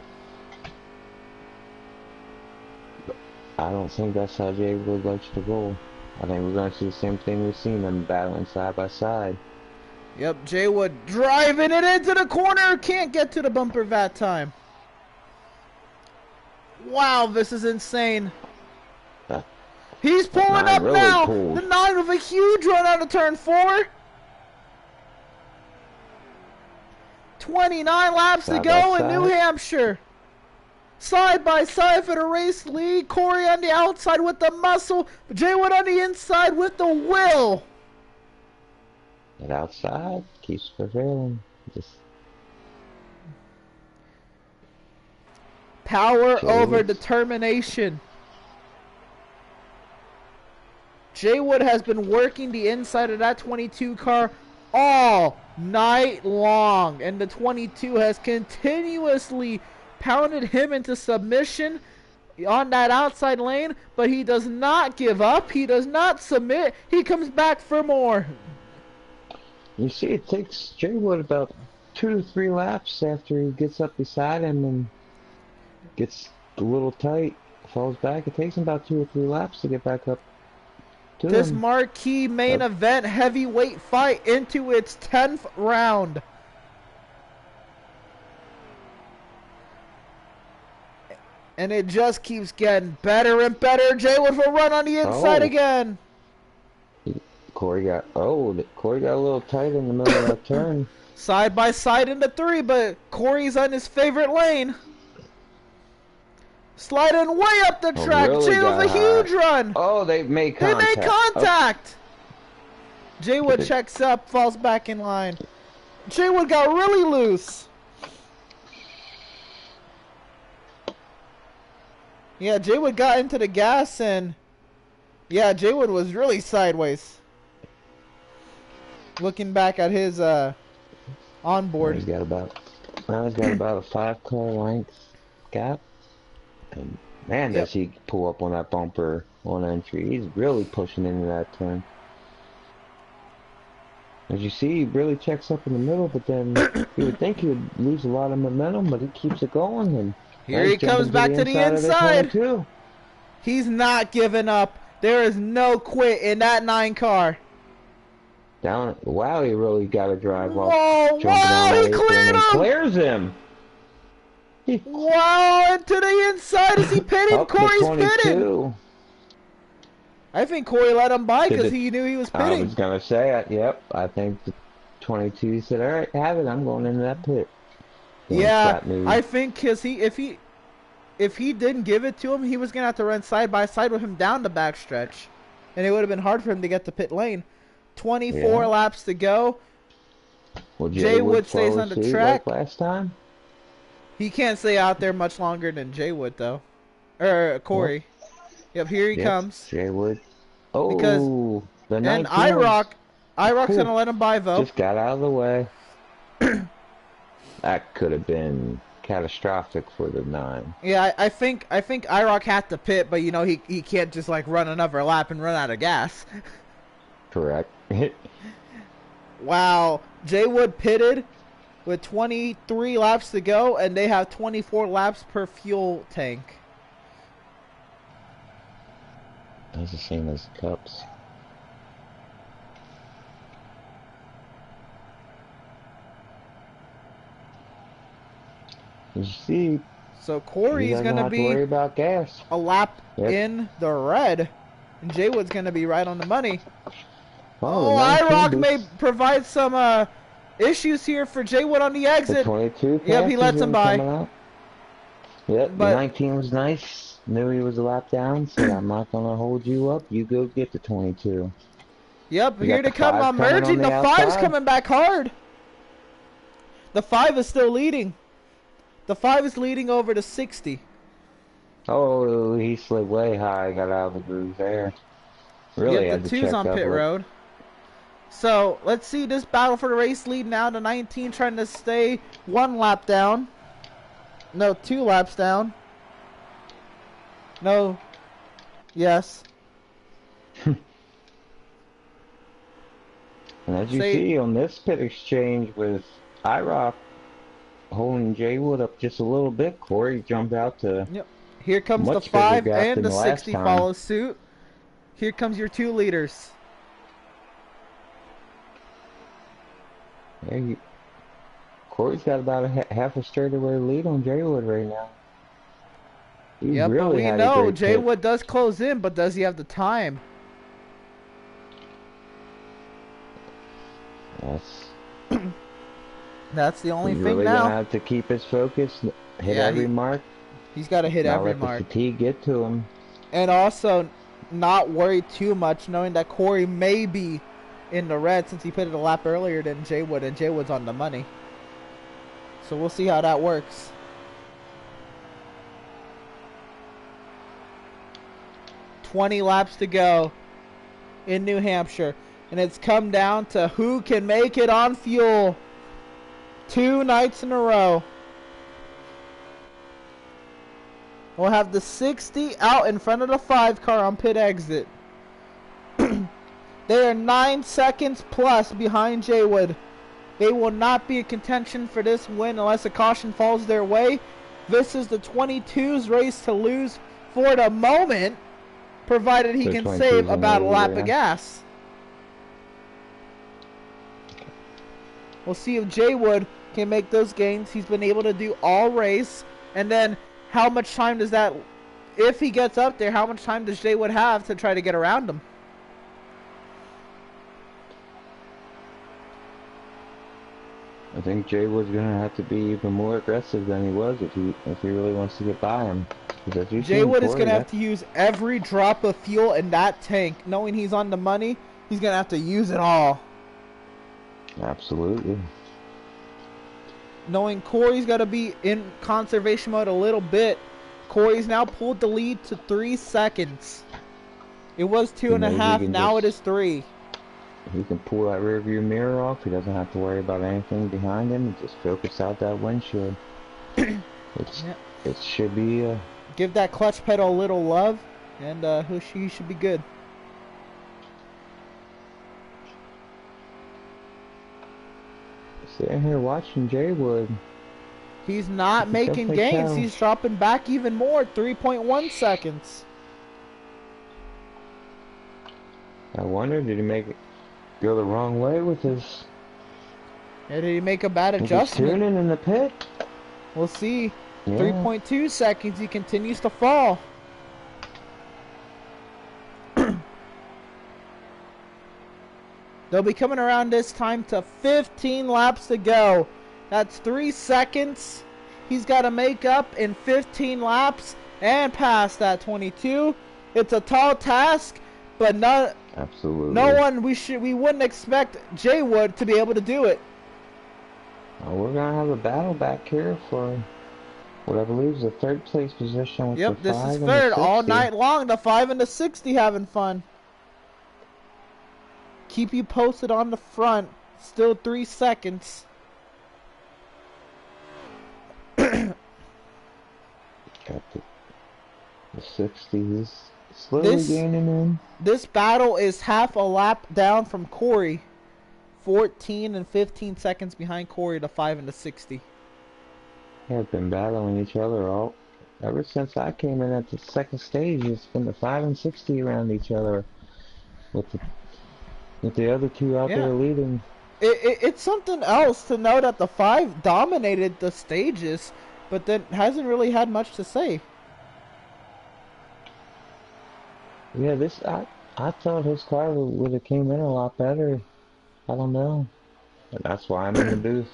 I don't think that's how Jay Wood likes to roll. I think we're going to see the same thing we've seen them battling side by side. Yep, Jay Wood driving it into the corner. Can't get to the bumper that time. Wow, this is insane. He's pulling up really now. Pulled. The 9 with a huge run out of turn 4. 29 laps to go in New Hampshire. Side by side for the race lead. Corey on the outside with the muscle. Jay Wood on the inside with the will. That outside keeps prevailing. Just power over determination. Jay Wood has been working the inside of that 22 car all night long, and the 22 has continuously pounded him into submission on that outside lane, but he does not give up. He does not submit. He comes back for more. You see, it takes Jay Wood about 2 to 3 laps after he gets up beside him and gets a little tight, falls back. It takes him about 2 or 3 laps to get back up to This him. marquee main event heavyweight fight into its 10th round. And it just keeps getting better and better. Jay with a run on the inside again. Corey got a little tight in the middle of that turn. Side by side into 3, but Corey's on his favorite lane. Sliding way up the track. Really Jay with a huge run. Oh, they made contact. They made contact. Oh. Jay Wood checks up, falls back in line. Jay Wood got really loose. Yeah, Jay Wood got into the gas and yeah, Jay Wood was really sideways. Looking back at his onboard. He's got about a 5-car length gap. And man, does he pull up on that bumper on entry. He's really pushing into that turn. As you see, he really checks up in the middle, but then you would think he would lose a lot of momentum, but he keeps it going. And here he comes back to the inside. He's not giving up. There is no quit in that 9 car. Wow, he really got to drive off. Whoa, he cleared him! Clears him! Wow, and to the inside, is he pitting? Corey's pitting. I think Corey let him by because he knew he was pitting. I was going to say, yep, I think the 22 said, all right, have it, I'm going into that pit. Yeah, I think because if he didn't give it to him, he was going to have to run side by side with him down the backstretch. And it would have been hard for him to get to pit lane. 24 laps to go. Well, Jay Wood stays on the track. Like last time? He can't stay out there much longer than Jay Wood, though. Or Corey. Yep, here he comes. Jay Wood. Oh, because, the and IROC's going to let him by, though. Just got out of the way. That could have been catastrophic for the 9. Yeah, I think IROC had to pit, but, you know, he can't just, like, run another lap and run out of gas. Correct. Wow. Jay Wood pitted with 23 laps to go, and they have 24 laps per fuel tank. That's the same as cups. You see, so Corey's going to be worry about gas. A lap in the red, and Jay Wood's going to be right on the money. Oh, IROC may provide some issues here for Jay Wood on the exit. The 22 yep, he lets him by. Yep, but the 19 was nice. Knew he was a lap down, said, I'm not going to hold you up. You go get the 22. Yep, here to come on merging. The 5's coming back hard. The 5 is still leading. The 5 is leading over to 60. Oh, he slid way high. Got out of the groove there. Really yep, the 2's on pit road. So, let's see this battle for the race lead now to 19, trying to stay 1 lap down. No, 2 laps down. No. Yes. And as you see on this pit exchange with IROC holding Jay Wood up just a little bit, Corey jumped out to... Yep. Here comes the 5 and the 60 follow suit. Here comes your 2 leaders. Yeah, Corey's got about half a straightaway lead on Jay Wood right now. Yep, really but we know Jay Wood does close in, but does he have the time? That's the only thing really now. He's gonna have to keep his focus, hit every mark. He's got to hit every mark. Not let the fatigue get to him. And also, not worry too much, knowing that Corey may be in the red since he put it a lap earlier than Jay Wood, and Jay Wood's on the money. So we'll see how that works. $20 laps to go in New Hampshire, and it's come down to who can make it on fuel 2 nights in a row. We'll have the 60 out in front of the 5 car on pit exit. They are 9 seconds plus behind Jay Wood. They will not be in contention for this win unless a caution falls their way. This is the 22's race to lose for the moment, provided he can save about a lap of gas. We'll see if Jay Wood can make those gains. He's been able to do all race. And then how much time does that, if he gets up there, how much time does Jay Wood have to try to get around him? I think Jay Wood's gonna have to be even more aggressive than he was if he really wants to get by him. Jay Wood is gonna have to use every drop of fuel in that tank. Knowing he's on the money, he's gonna have to use it all. Absolutely. Knowing Corey's got to be in conservation mode a little bit, Corey's now pulled the lead to 3 seconds. It was 2.5, now it is 3. He can pull that rear view mirror off. He doesn't have to worry about anything behind him. He just focus out that windshield. It should be... Give that clutch pedal a little love, and he should be good. Sitting here watching Jay Wood. He's not making gains. He's dropping back even more. 3.1 seconds. I wonder, did he go the wrong way with his... Yeah, did he make a bad adjustment? Tuning in the pit? We'll see. Yeah. 3.2 seconds. He continues to fall. They'll be coming around this time to 15 laps to go. That's 3 seconds. He's got to make up in 15 laps and pass that 22. It's a tall task, but absolutely. No one we wouldn't expect Jay Wood to be able to do it. Well, we're gonna have a battle back here for what I believe is the 3rd place position. With yep, the this 5 is and 3rd the all night long. The 5 and the 60 having fun. Keep you posted on the front. Still 3 seconds. Got the 60s slowly gaining in. This battle is half a lap down from Corey. 14 and 15 seconds behind Corey, the 5 and the 60. They've been battling each other ever since I came in at the 2nd stage. It's been the 5 and 60 around each other with the other 2 out there leading. It's something else to know that the 5 dominated the stages, but then hasn't really had much to say. Yeah, I thought his car would have came in a lot better. I don't know. And that's why I'm in the booth.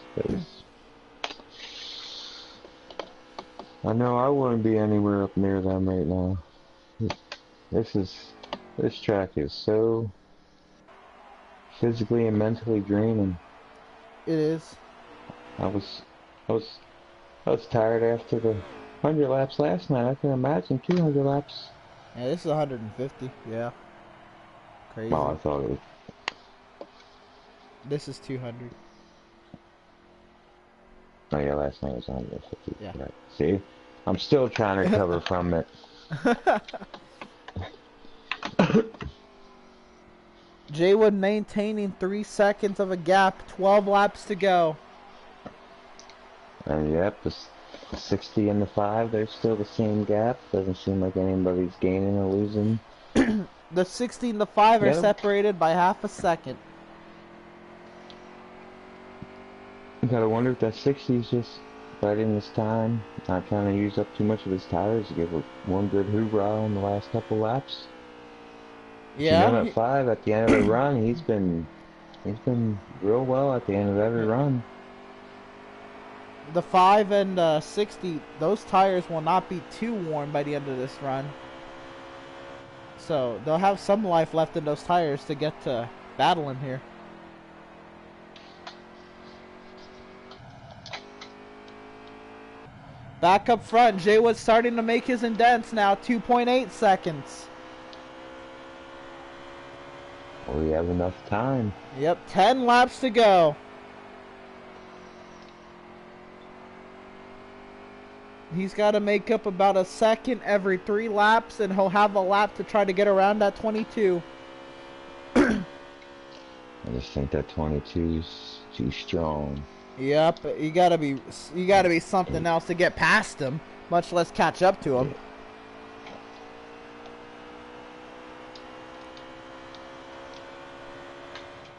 I know I wouldn't be anywhere up near them right now. This track is so physically and mentally draining. It is. I was tired after the 100 laps last night. I can imagine 200 laps. Yeah, this is 150. Yeah. Crazy. Oh, I thought it was. This is 200. Oh yeah, last night was 150. Yeah. Right. See, I'm still trying to recover from it. Jay Wood maintaining 3 seconds of a gap. 12 laps to go. And yep, the 60 and the 5, they're still the same gap. Doesn't seem like anybody's gaining or losing. The 60 and the 5 are separated by half a second. You gotta wonder if that 60's just biding his time, not trying to use up too much of his tires to give one good hoorah on the last couple laps. Yeah. You know, at 5 at the end of the run, he's been real well at the end of every run. The 5 and 60, those tires will not be too warm by the end of this run. So they'll have some life left in those tires to get to battling here. Back up front, Jay Wood's starting to make his indents now, 2.8 seconds. We have enough time. Yep, 10 laps to go. He's got to make up about a second every 3 laps, and he'll have a lap to try to get around that 22. And I just think that 22's too strong. Yep, you gotta be something else to get past him, much less catch up to him. Yeah.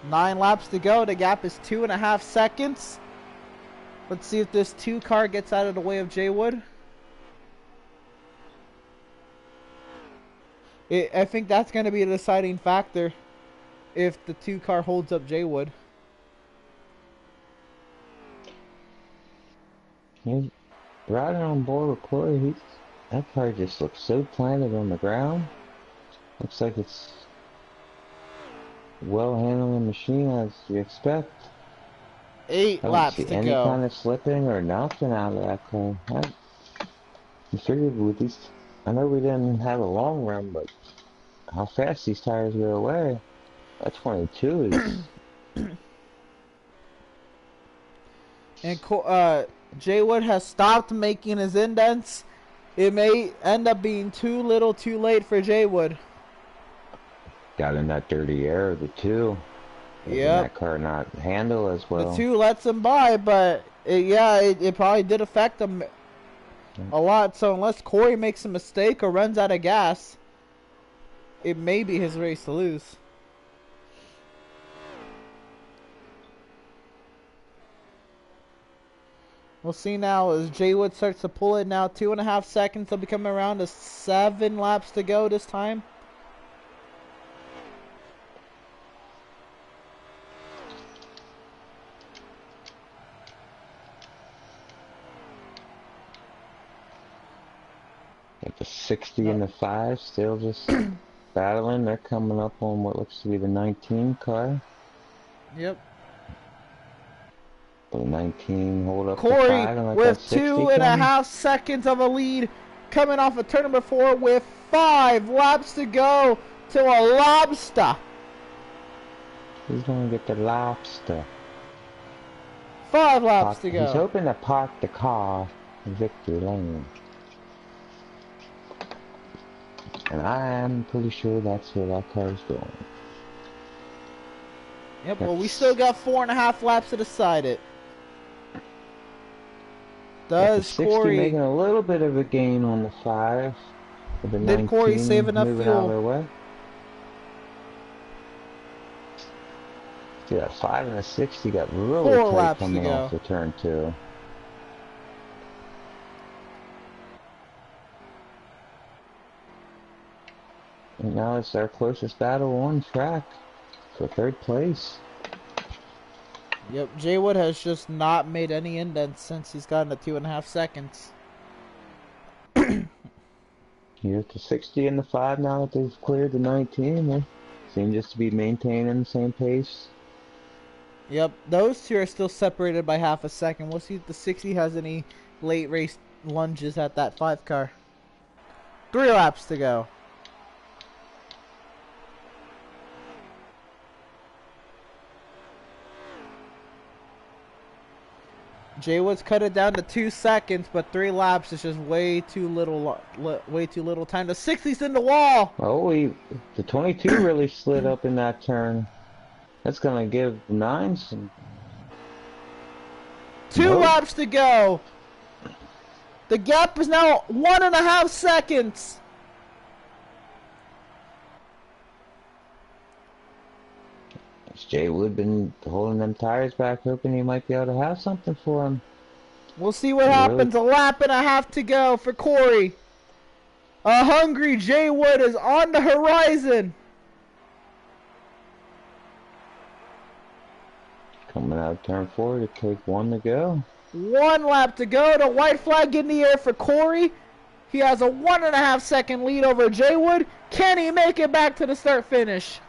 9 laps to go. The gap is 2.5 seconds. Let's see if this 2 car gets out of the way of Jay Wood. I think that's going to be a deciding factor if the 2 car holds up Jay Wood. He's riding on board with Corey. That car just looks so planted on the ground. Looks like it's well-handling machine as you expect. 8 laps to I don't see any go. kind of slipping or nothing out of that car. I figured with these, I know we didn't have a long run, but how fast these tires go away. That 22 is... And Jay Wood has stopped making his indents. It may end up being too little too late for Jay Wood. Got in that dirty air, the 2. Yeah. That car not handle as well. The 2 lets him by, but it probably did affect him a lot. So unless Corey makes a mistake or runs out of gas, it may be his race to lose. We'll see now as Jay Wood starts to pull it now. 2.5 seconds. They'll be coming around to 7 laps to go this time. Got the 60 and the 5 still just battling. They're coming up on what looks to be the 19 car. Yep. The 19 hold up Corey the 5 and like with that 60 2.5 seconds of a lead, coming off of turn number 4 with 5 laps to go to a lobster. He's gonna get the lobster. 5 laps to go. He's hoping to park the car in victory lane. And I am pretty sure that's where that car is going. Yep, well, we still got 4.5 laps to decide it. Does 60 Corey... making a little bit of a gain on the 5. With the Did Corey save enough moving fuel? out of their way. See, that 5 and the 60 got really 4 tight laps coming to go. off the turn 2. And now it's our closest battle on track for 3rd place. Yep, Jay Wood has just not made any indents since he's gotten to 2.5 seconds. Here's the 60 and the 5 now that they've cleared the 19. They seem just to be maintaining the same pace. Yep, those 2 are still separated by half a second. We'll see if the 60 has any late race lunges at that 5 car. 3 laps to go. Jay Wood's cut it down to 2 seconds, but 3 laps is just way too little time. The 60's in the wall. Oh, the 22 really slid up in that turn. That's gonna give 9 some. 2 laps to go. The gap is now 1.5 seconds. Jay Wood been holding them tires back, hoping he might be able to have something for him. We'll see what happens. A lap and a half to go for Corey. A hungry Jay Wood is on the horizon. Coming out of turn 4 to take 1 to go. 1 lap to go. The white flag in the air for Corey. He has a 1.5 second lead over Jay Wood. Can he make it back to the start finish?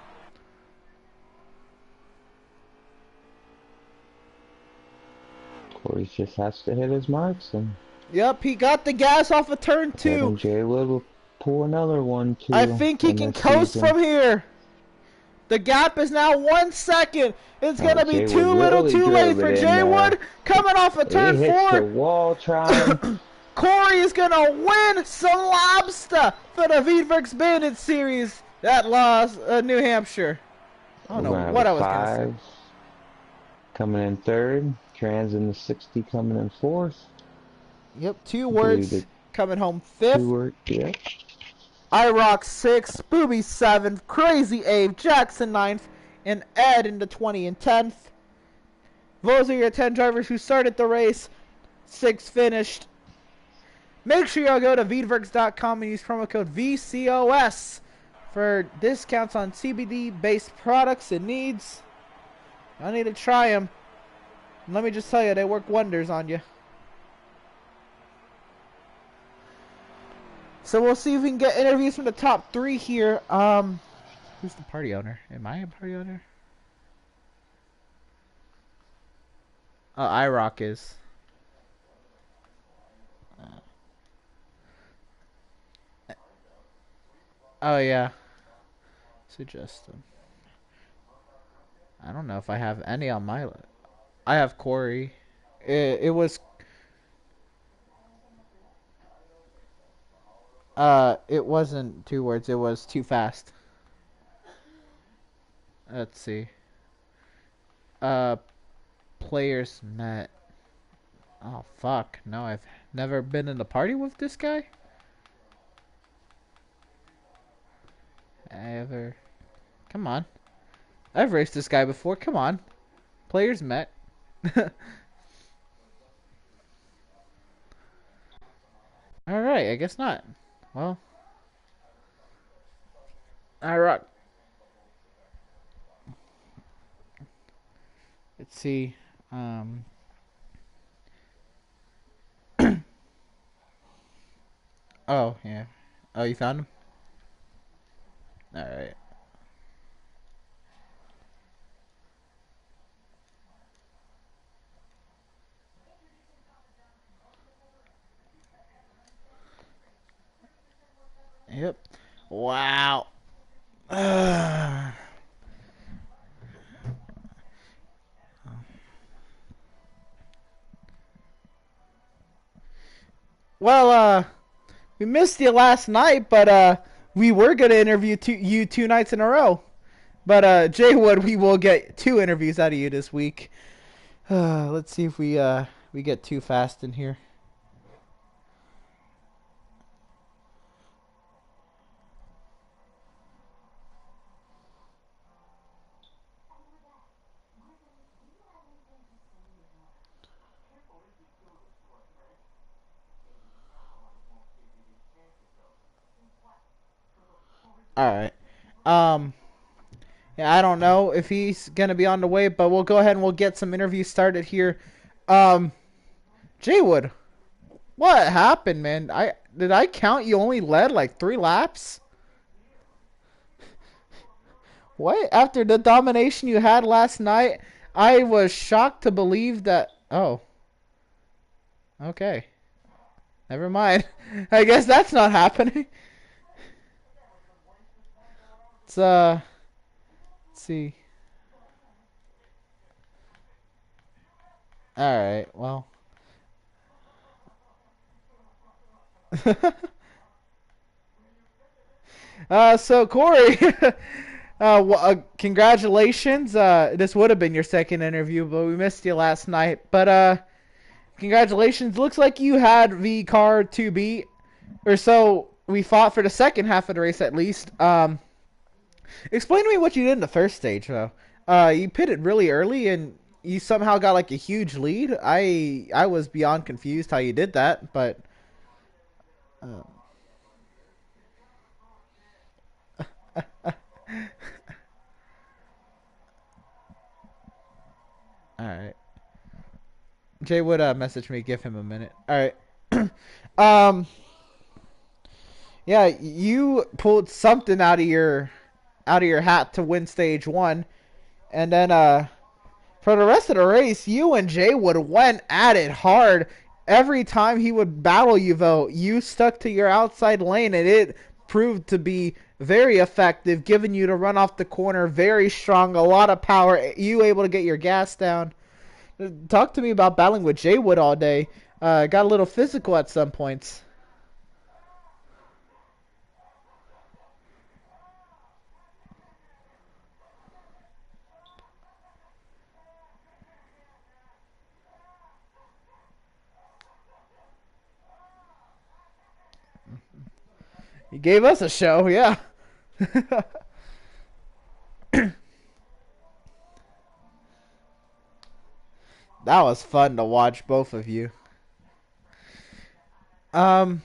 Corey just has to hit his marks. And Yep, he got the gas off of turn 2. and Jay Wood will pull another one too. I think he can coast from here. The gap is now 1 second. It's going to be Jay too Wood little really too late drove for it in Jay there. Wood. Coming off of turn He hits 4. the wall trying. Corey is going to win some lobster for the Veedverks Bandits series at New Hampshire. I don't We're know gonna have what a I was gonna say. 5 coming in third. Trans in the 60 coming in fourth. Yep, two I believe words the coming home 2 fifth. were, yeah. iRock 6th, Booby 7th, Crazy Ave, Jackson 9th, and Ed in the 20 and 10th. Those are your 10 drivers who started the race. 6 finished. Make sure y'all go to Veedverks.com and use promo code VCOS for discounts on CBD-based products and needs. I need to try them. And let me just tell you, they work wonders on you. So we'll see if we can get interviews from the top 3 here. Who's the party owner? Am I a party owner? Oh, iRock is. Oh, yeah. Suggest them. I don't know if I have any on my list. I have Corey. It was... it wasn't 2 words. It was too fast. Let's see. Players met. Oh, fuck. No, I've never been in a party with this guy. Come on. I've raced this guy before. Come on. Players met. Alright, I guess not. Well. Alright. Let's see. Oh, yeah. Oh, you found him? Alright. Yep. Wow. Well, we missed you last night, but we were gonna interview you 2 nights in a row. But Jay Wood, we will get 2 interviews out of you this week. Let's see if we get too fast in here. All right. Yeah, I don't know if he's gonna be on the way, but we'll go ahead and we'll get some interviews started here. Jay Wood, what happened, man? Did I count you only led like 3 laps? What? After the domination you had last night, I was shocked to believe that. Oh. Okay. Never mind. I guess that's not happening. Let's see. Alright, well. So Corey, congratulations. This would have been your second interview, but we missed you last night. But congratulations. Looks like you had the car to beat, or so we thought for the second half of the race at least. Explain to me what you did in the first stage, though. You pitted really early and you somehow got like a huge lead. I was beyond confused how you did that, but. Alright. Jay would message me, give him a minute. Alright. Yeah, you pulled something out of your hat to win stage 1. And then for the rest of the race, you and Jay would went at it hard. Every time he would battle you, though, you stuck to your outside lane, and it proved to be very effective, giving you to run off the corner, very strong, a lot of power. You able to get your gas down. Talk to me about battling with Jay Wood all day. Got a little physical at some points. He gave us a show, yeah. That was fun to watch both of you. And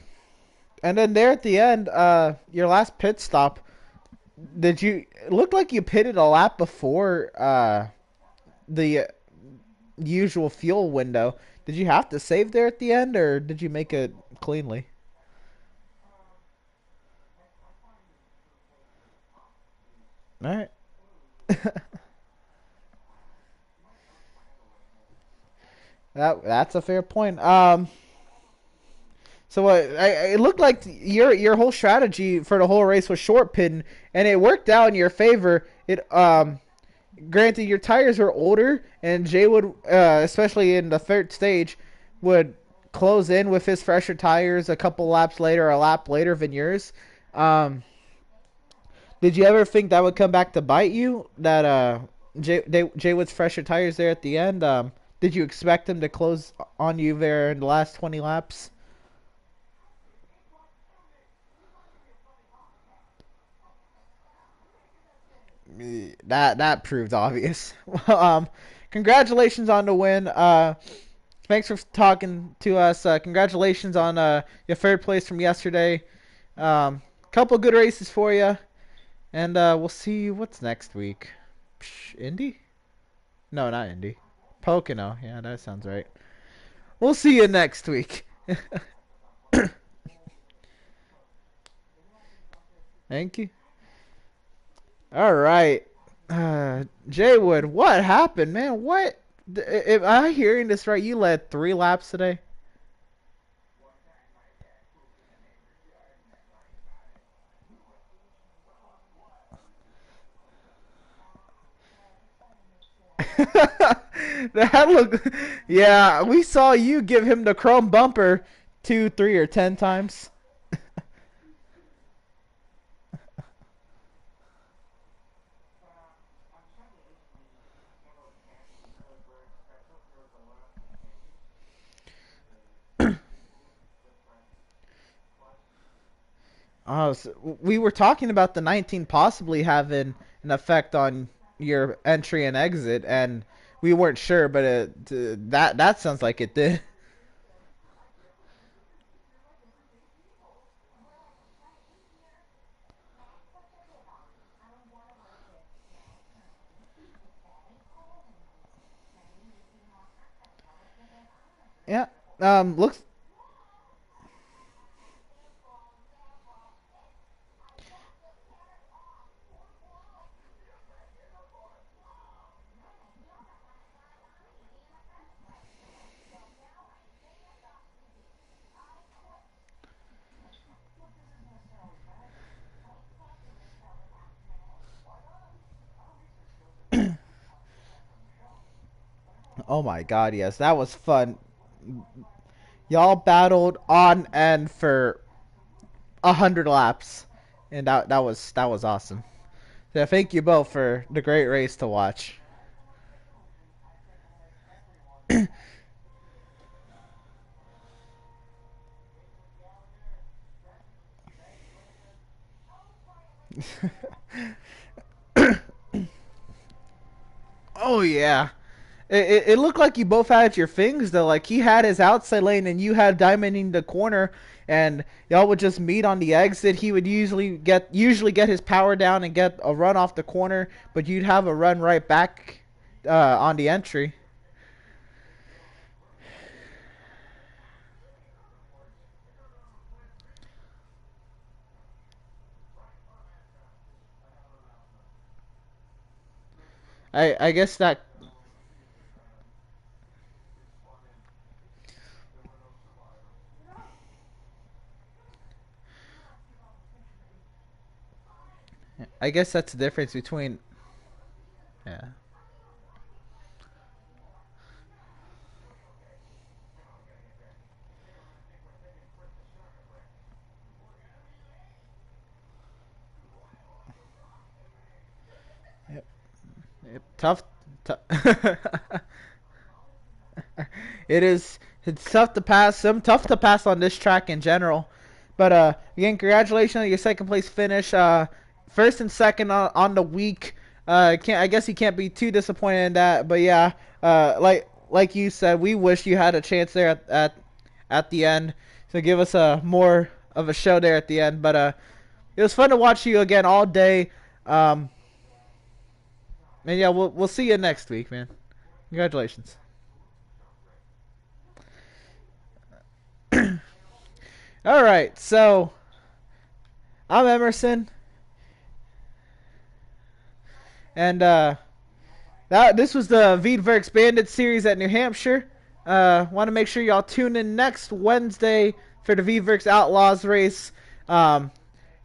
then there at the end, your last pit stop, did you it looked like you pitted a lap before the usual fuel window? Did you have to save there at the end, or did you make it cleanly? All right. That's a fair point. So it looked like your whole strategy for the whole race was short pitting, and it worked out in your favor. Granted, your tires are older, and Jay would, especially in the third stage, would close in with his fresher tires a couple laps later, a lap later than yours. Did you ever think that would come back to bite you? That Jay Wood's fresher tires there at the end. Did you expect him to close on you there in the last 20 laps? That proved obvious. Congratulations on the win. Thanks for talking to us. Congratulations on your third place from yesterday. Couple good races for you, and we'll see you. What's next week? Indy? No, not Indy. Pocono. Yeah, that sounds right. We'll see you next week. Thank you. All right. Jay Wood, what happened, man? What? Am I hearing this right? You led 3 laps today? That look. Yeah, we saw you give him the chrome bumper 2, 3, or 10 times. So we were talking about the 19 possibly having an effect on your entry and exit, and we weren't sure, but that sounds like it did. Yeah. Looks. Oh my God, yes, that was fun. Y'all battled on end for 100 laps, and that was awesome. So thank you both for the great race to watch. Oh yeah. It looked like you both had your things though. Like he had his outside lane and you had diamonding the corner, and y'all would just meet on the exit. He would usually get his power down and get a run off the corner, but you'd have a run right back on the entry. I guess that. I guess that's the difference between. Yeah. Yep. Yep. Tough. It is. It's tough to pass. Tough to pass on this track in general, But again, congratulations on your second place finish. First and second on the week. I guess you can't be too disappointed in that. But yeah, like you said, we wish you had a chance there at the end. So give us a more of a show there at the end. But it was fun to watch you again all day. And yeah, we'll see you next week, man. Congratulations. All right, so I'm Emerson, and this was the Veedverks Bandits series at New Hampshire. Want to make sure y'all tune in next Wednesday for the Veedverks Outlaws race. You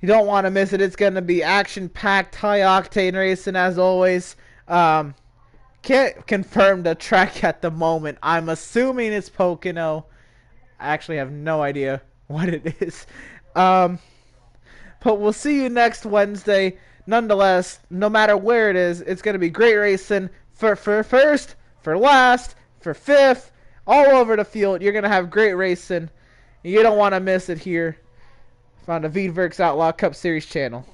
don't want to miss it. It's going to be action-packed, high-octane racing as always. Can't confirm the track at the moment. I'm assuming it's Pocono. I actually have no idea what it is. But we'll see you next Wednesday. Nonetheless, no matter where it is, it's going to be great racing for first, for last, for fifth, all over the field. You're going to have great racing. You don't want to miss it here on the Veedverks Outlaw Cup Series channel.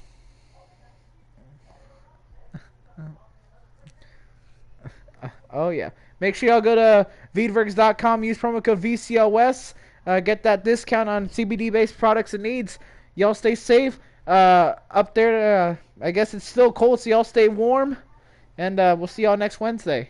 Oh, yeah. Make sure y'all go to Veedverks.com. Use promo code VCLS. Get that discount on CBD-based products and needs. Y'all stay safe. Up there, I guess it's still cold, so y'all stay warm. And we'll see y'all next Wednesday.